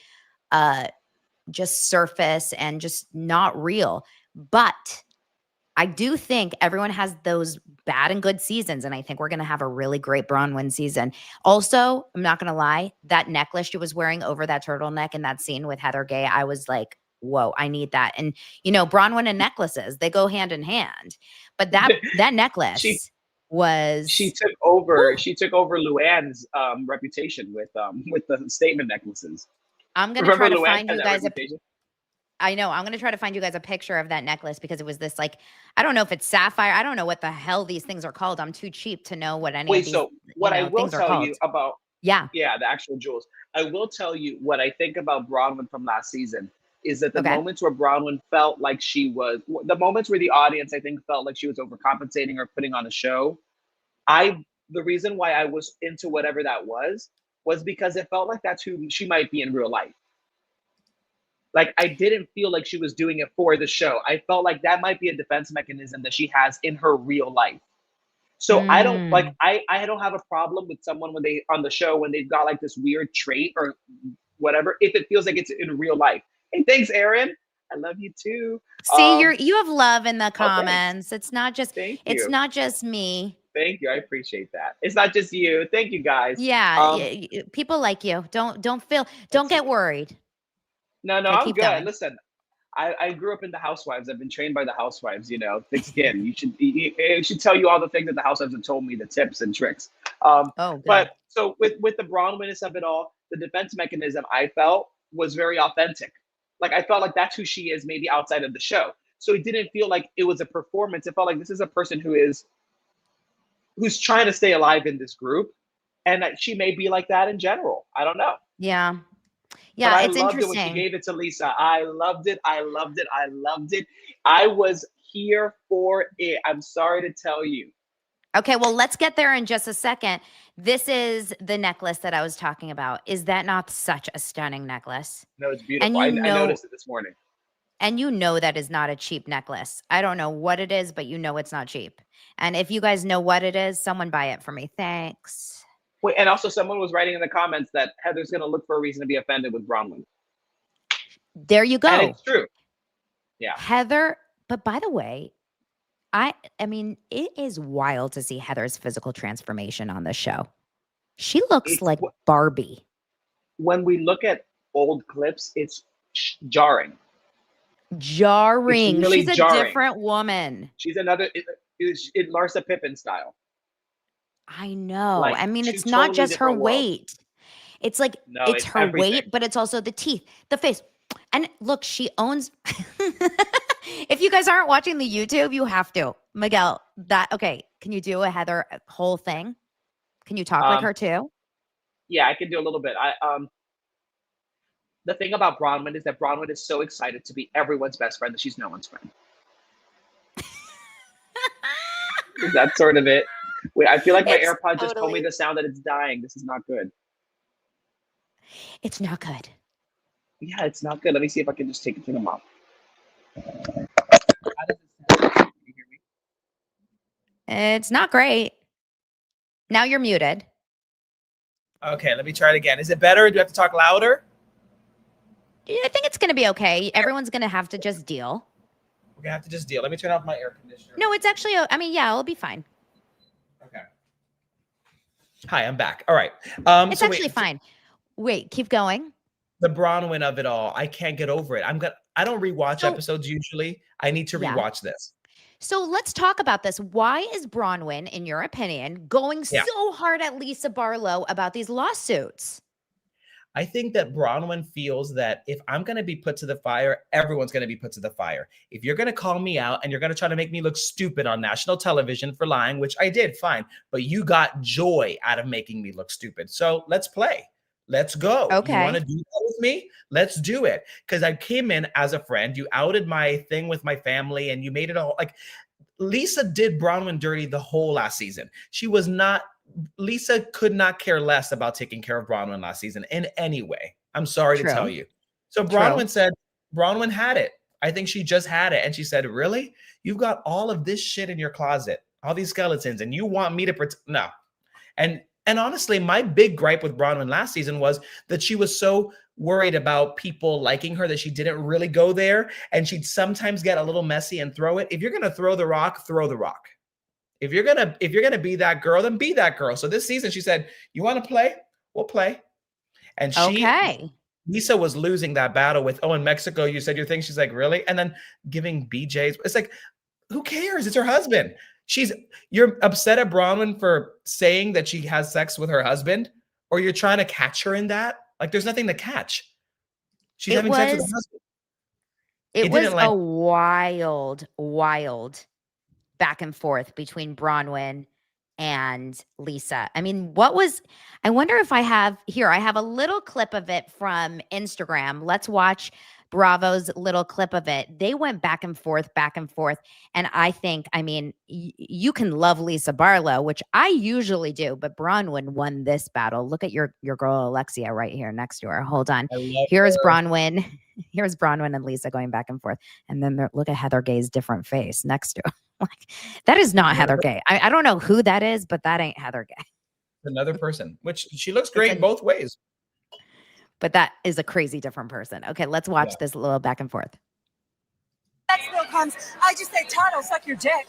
just surface and just not real. But I do think everyone has those bad and good seasons, and I think we're going to have a really great Bronwyn season. Also, I'm not going to lie, that necklace she was wearing over that turtleneck in that scene with Heather Gay, I was like, whoa, I need that. And, Bronwyn and necklaces, they go hand in hand. But that necklace she took over Luann's reputation with the statement necklaces. I'm going to try to Luann find had you that guys reputation? I know. I'm going to try to find you guys a picture of that necklace because it was this, like, I don't know if it's sapphire. I don't know what the hell these things are called. I'm too cheap to know what any of these so what I will things are tell called. you about Yeah. the actual jewels. I will tell you what I think about Bronwyn from last season is that the Okay. moments where Bronwyn felt like the moments where the audience, I think, felt like she was overcompensating or putting on a show. The reason why I was into whatever that was because it felt like that's who she might be in real life. Like, I didn't feel like she was doing it for the show. I felt like that might be a defense mechanism that she has in her real life. So I don't I don't have a problem with someone when they've got like this weird trait or whatever, if it feels like it's in real life. Hey, thanks, Aaron. I love you too. See, you have love in the comments. It's not just Thank you. It's not just me. Thank you. I appreciate that. It's not just you. Thank you, guys. Yeah, people like you. Don't get worried. No, Okay, I'm keep good. going. Listen, I grew up in the Housewives. I've been trained by the Housewives, thick skin. It should tell you all the things that the Housewives have told me, the tips and tricks. Good. But so with the Bronwyn of it all, the defense mechanism I felt was very authentic. Like, I felt like that's who she is, maybe outside of the show. So it didn't feel like it was a performance. It felt like this is a person who's trying to stay alive in this group, and that she may be like that in general. I don't know. Yeah. But I It's loved interesting. it when she gave it to Lisa. I loved it. I loved it. I loved it. I was here for it. I'm sorry to tell you. Okay, well, let's get there in just a second. This is the necklace that I was talking about. Is that not such a stunning necklace? No, it's beautiful. And I noticed it this morning. And that is not a cheap necklace. I don't know what it is, but it's not cheap. And if you guys know what it is, someone buy it for me. Thanks. Wait, and also someone was writing in the comments that Heather's going to look for a reason to be offended with Bronwyn. There you go. And it's true. Yeah. Heather, but by the way, I mean, it is wild to see Heather's physical transformation on the show. She looks like Barbie. When we look at old clips, it's jarring. It's really She's a jarring. different woman. She's another, Larsa Pippen style. I know. Like, I mean, it's two not totally just her different worlds. weight. It's like, No, it's her everything. weight, but it's also the teeth, the face. And look, she owns. If you guys aren't watching the YouTube, you have to. Miguel, okay. Can you do a Heather whole thing? Can you talk like her too? Yeah, I can do a little bit. The thing about Bronwyn is that Bronwyn is so excited to be everyone's best friend that she's no one's friend. Is that sort of it? Wait, I feel like my AirPod just told me the sound that it's dying. This is not good. It's not good. Yeah, it's not good. Let me see if I can just take them off. How does it sound? Can you hear me? It's not great. Now you're muted. Okay, let me try it again. Is it better? Do you have to talk louder? Yeah, I think it's going to be okay. Everyone's going to have to just deal. We're gonna have to just deal. Let me turn off my air conditioner. No, it's actually, I mean, yeah, it'll be fine. Okay. Hi, I'm back. All right. It's actually fine. Wait, keep going. The Bronwyn of it all. I can't get over it. I don't rewatch So- episodes usually. I need to Yeah. rewatch this. So let's talk about this. Why is Bronwyn, in your opinion, going Yeah. so hard at Lisa Barlow about these lawsuits? I think that Bronwyn feels that if I'm going to be put to the fire, everyone's going to be put to the fire. If you're going to call me out and you're going to try to make me look stupid on national television for lying, which I did, fine. But you got joy out of making me look stupid. So let's play. Let's go. Okay. You want to do that with me? Let's do it. Because I came in as a friend. You outed my thing with my family and you made it all like Lisa did Bronwyn dirty the whole last season. Lisa could not care less about taking care of Bronwyn last season in any way. I'm sorry True. to tell you. So True. Bronwyn said, Bronwyn had it. I think she just had it. And she said, really? You've got all of this shit in your closet, all these skeletons, and you want me to no. And honestly, my big gripe with Bronwyn last season was that she was so worried about people liking her that she didn't really go there. And she'd sometimes get a little messy and throw it. If you're going to throw the rock, throw the rock. If you're gonna be that girl, then be that girl. So this season, she said, "You want to play? We'll play." And Lisa was losing that battle with, "Oh, in Mexico, you said your thing." She's like, "Really?" And then giving BJ's. It's like, who cares? It's her husband. You're upset at Bronwyn for saying that she has sex with her husband, or you're trying to catch her in that. Like, there's nothing to catch. She's having sex with her husband. It was a wild back and forth between Bronwyn and Lisa. I mean, I wonder if I have a little clip of it from Instagram. Let's watch Bravo's little clip of it. They went back and forth. And I think, I mean, you can love Lisa Barlow, which I usually do, but Bronwyn won this battle. Look at your girl, Alexia, right here next to her. Hold on. Here's Bronwyn. Here's Bronwyn and Lisa going back and forth. And then look at Heather Gay's different face next to her. Like, that is not Heather Gay. I don't know who that is, but that ain't Heather Gay. Another person, which she looks great both ways. But that is a crazy different person. Okay, let's watch this little back and forth. Next bill comes. I just say, Todd, I'll suck your dick.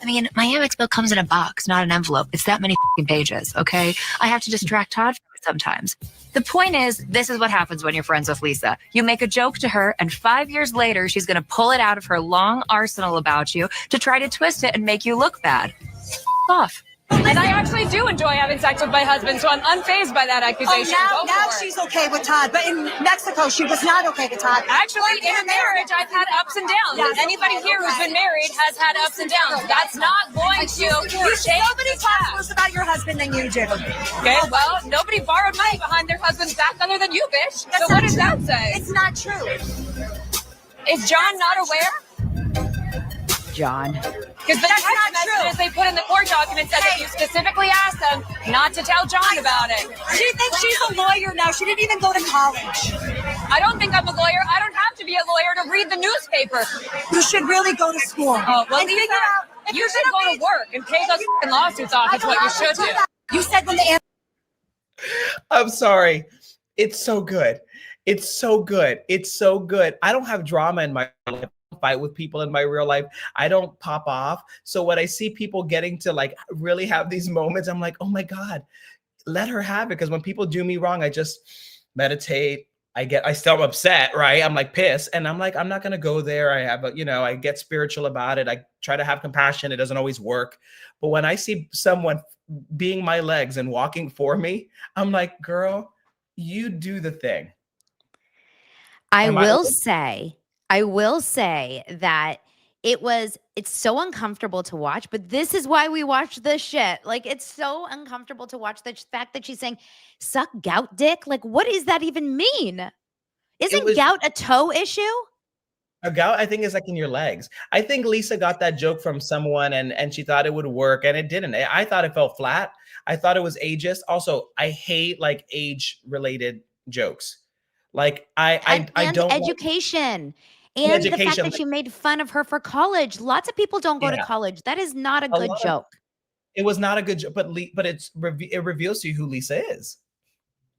I mean, my Amex bill comes in a box, not an envelope. It's that many pages, okay? I have to distract Todd from it sometimes. The point is, this is what happens when you're friends with Lisa. You make a joke to her, and 5 years later, she's going to pull it out of her long arsenal about you to try to twist it and make you look bad. Off. And I actually do enjoy having sex with my husband, so I'm unfazed by that accusation. Now she's okay with Todd, but in Mexico, she was not okay with Todd. Actually, in a marriage, I've had ups and downs. Yes, Anybody here who's been married has had ups and downs. That's not going to change. Nobody talks worse about your husband than you do. Okay, well, nobody borrowed money behind their husband's back other than you, bitch. That's So what not does true. that say? It's not true. Is John not aware? John. Because the That's text not true. messages they put in the court document said that you specifically asked them not to tell John about it. She thinks she's a lawyer now. She didn't even go to college. I don't think I'm a lawyer. I don't have to be a lawyer to read the newspaper. You should really go to school. Oh, well, and Lisa, figure out if you you're should gonna go to work and pay those f***ing lawsuits off. I Is what you should do. that. You said when the I'm sorry. It's so good. It's so good. It's so good. I don't have drama in my life. I fight with people in my real life. I don't pop off. So when I see people getting to like really have these moments, I'm like, oh my God, let her have it. Because when people do me wrong, I just meditate. I still upset, right? I'm like pissed. And I'm like, I'm not going to go there. I get spiritual about it. I try to have compassion. It doesn't always work. But when I see someone being my legs and walking for me, I'm like, girl, you do the thing. I will say that it's so uncomfortable to watch, but this is why we watch this shit. Like, it's so uncomfortable to watch the fact that she's saying, suck gout dick. Like, what does that even mean? Isn't gout a toe issue? A gout, I think, is like in your legs. I think Lisa got that joke from someone and she thought it would work and it didn't. I thought it fell flat. I thought it was ageist. Also, I hate like age related jokes. Like I And don't like education. in And the fact education. that Like, you made fun of her for college. Lots of people don't go to yeah, college. That is not a a good lot of joke. it was not a good joke, but it reveals to you who Lisa is.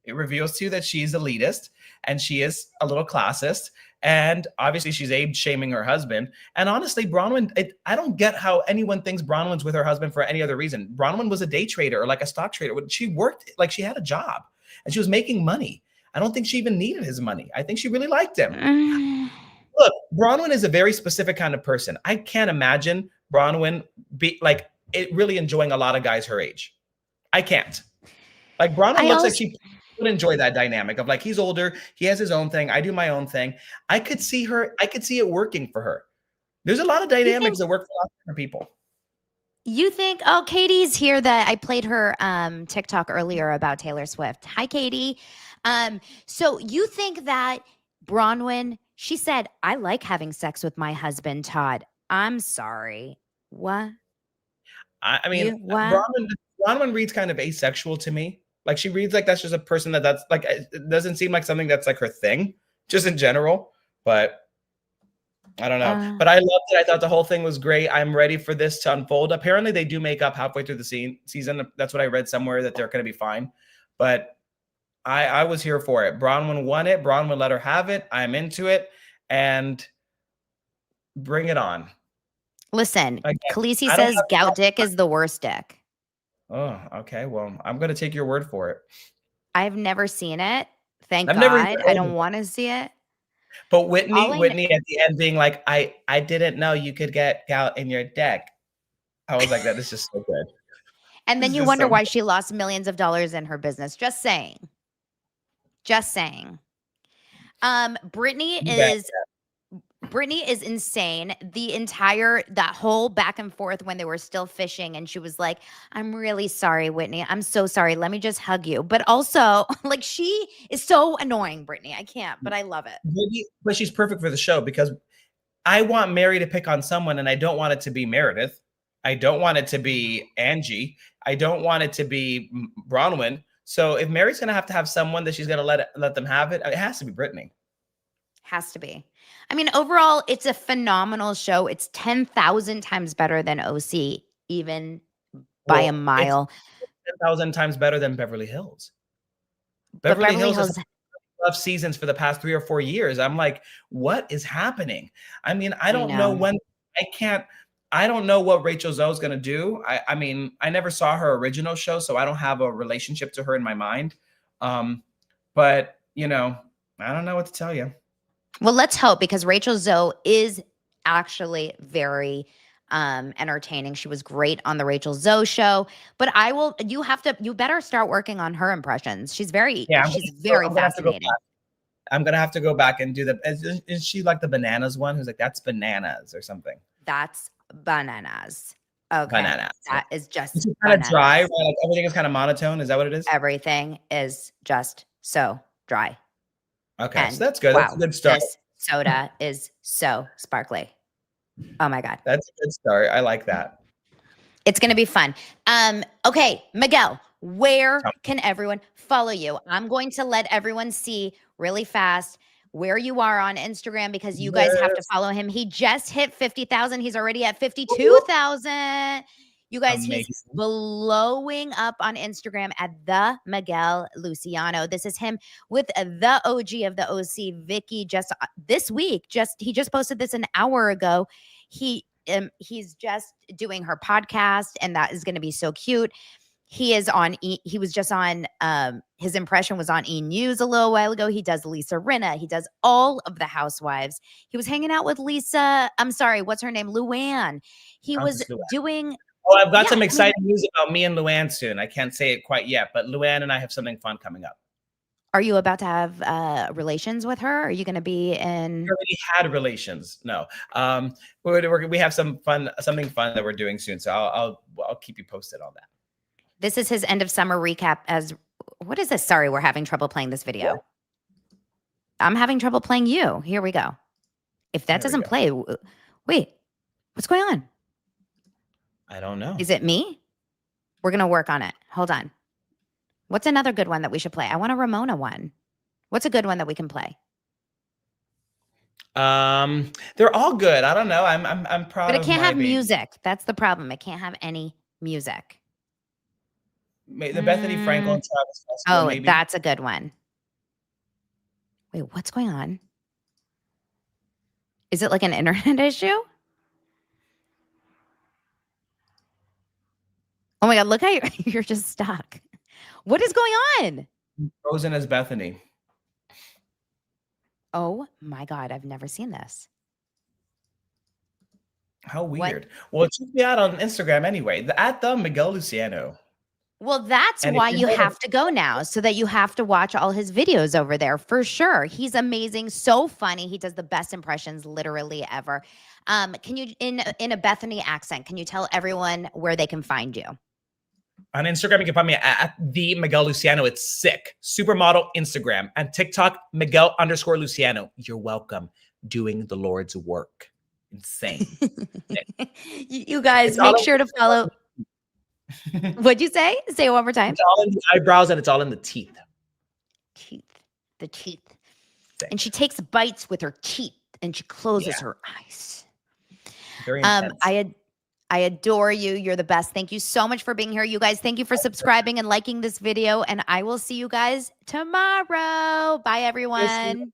It reveals to you that she's elitist and she is a little classist. And obviously she's age shaming her husband. And honestly, Bronwyn, I don't get how anyone thinks Bronwyn's with her husband for any other reason. Bronwyn was a day trader or like a stock trader. She worked like she had a job and she was making money. I don't think she even needed his money. I think she really liked him. Look, Bronwyn is a very specific kind of person. I can't imagine Bronwyn be like really enjoying a lot of guys her age. I can't. Like Bronwyn looks like she would enjoy that dynamic of like, he's older, he has his own thing, I do my own thing. I could see it working for her. There's a lot of dynamics that work for a lot of different people. You think, oh, Katie's here that I played her TikTok earlier about Taylor Swift. Hi, Katie. So you think that Bronwyn, she said, I like having sex with my husband, Todd. I'm sorry. What? I mean, Bronwyn reads kind of asexual to me. Like she reads like that's just a person that's like, it doesn't seem like something that's like her thing, just in general. But I don't know. But I loved it. I thought the whole thing was great. I'm ready for this to unfold. Apparently, they do make up halfway through the season. That's what I read somewhere, that they're going to be fine. But I was here for it. Bronwyn won it. Bronwyn let her have it. I'm into it. And bring it on. Listen, Khaleesi says gout dick is the worst dick. Oh, okay. Well, I'm going to take your word for it. I've never seen it. Thank God. I don't want to see it. But Whitney at the end being like, I didn't know you could get gout in your dick. I was like, that is just so good. And then you wonder why she lost millions of dollars in her business. Just saying. Just saying. Brittany is insane. That whole back and forth when they were still fishing and she was like, I'm really sorry, Whitney. I'm so sorry. Let me just hug you. But also, like, she is so annoying, Brittany. I can't, but I love it. But she's perfect for the show because I want Mary to pick on someone and I don't want it to be Meredith. I don't want it to be Angie. I don't want it to be Bronwyn. So if Mary's going to have someone that she's going to let them have it, it has to be Brittany. Has to be. I mean, overall, it's a phenomenal show. It's 10,000 times better than OC, even by a mile. It's 10,000 times better than Beverly Hills. Beverly Hills has tough seasons for the past 3 or 4 years. I'm like, what is happening? I mean, I don't know when. I don't know what Rachel Zoe's going to do. I mean, I never saw her original show, so I don't have a relationship to her in my mind. But, you know, I don't know what to tell you. Well, let's hope, because Rachel Zoe is actually very entertaining. She was great on the Rachel Zoe show. But you better start working on her impressions. She's very fascinating. I'm going to have to go back and do is she like the bananas one? Who's like, that's bananas or something? That's bananas. Okay. Bananas. That is just it's kind of dry, right? Like everything is kind of monotone. Is that what it is? Everything is just so dry. Okay, and so that's good. Wow, that's a good start. This soda is so sparkly. Oh my God. That's a good start. I like that. It's going to be fun. Okay, Miguel, where can everyone follow you? I'm going to let everyone see really fast where you are on Instagram, because you guys have to follow him. He just hit 50,000. He's already at 52,000. You guys, he's blowing up on Instagram at the Miguel Luciano. This is him with the OG of the OC, Vicky. Just this week, he just posted this an hour ago. He's just doing her podcast, and that is going to be so cute. He is on. He was just on. His impression was on E! News a little while ago. He does Lisa Rinna. He does all of the housewives. He was hanging out with Lisa. I'm sorry, what's her name? Luann. He was doing. Oh, I've got some exciting news about me and Luann soon. I can't say it quite yet, but Luann and I have something fun coming up. Are you about to have relations with her? Are you going to be in? We already had relations. No, we have something fun that we're doing soon. So I'll keep you posted on that. This is his end of summer recap. What is this? Sorry, we're having trouble playing this video. I'm having trouble playing you. Here we go. If that There we doesn't go. play, wait, what's going on? I don't know. Is it me? We're going to work on it. Hold on. What's another good one that we should play? I want a Ramona one. What's a good one that we can play? They're all good. I don't know. I'm proud But it of can't my have baby. music. That's the problem. It can't have any music. The Bethany Frankel and Travis Festival, Oh, maybe. that's a good one. Wait, what's going on? Is it like an internet issue? Oh my God, look how you're just stuck. What is going on? Frozen as Bethany. Oh my God, I've never seen this. How weird. Well, check me out on Instagram anyway. At the Miguel Luciano. Well, that's And if why you you go to- have to go now, so that you have to watch all his videos over there for sure. He's amazing, so funny. He does the best impressions literally ever. Can you, in a Bethany accent, can you tell everyone where they can find you? On Instagram, you can find me at the Miguel Luciano. It's sick. Supermodel Instagram. And TikTok, Miguel_Luciano. You're welcome. Doing the Lord's work. Insane. You guys It's all make in- sure to follow. What'd you say? Say it one more time. It's all in the eyebrows and it's all in the teeth. Teeth. The teeth. Sick. And she takes bites with her teeth and she closes Yeah. her eyes. Very intense. I adore you. You're the best. Thank you so much for being here. You guys, thank you for subscribing and liking this video. And I will see you guys tomorrow. Bye, everyone.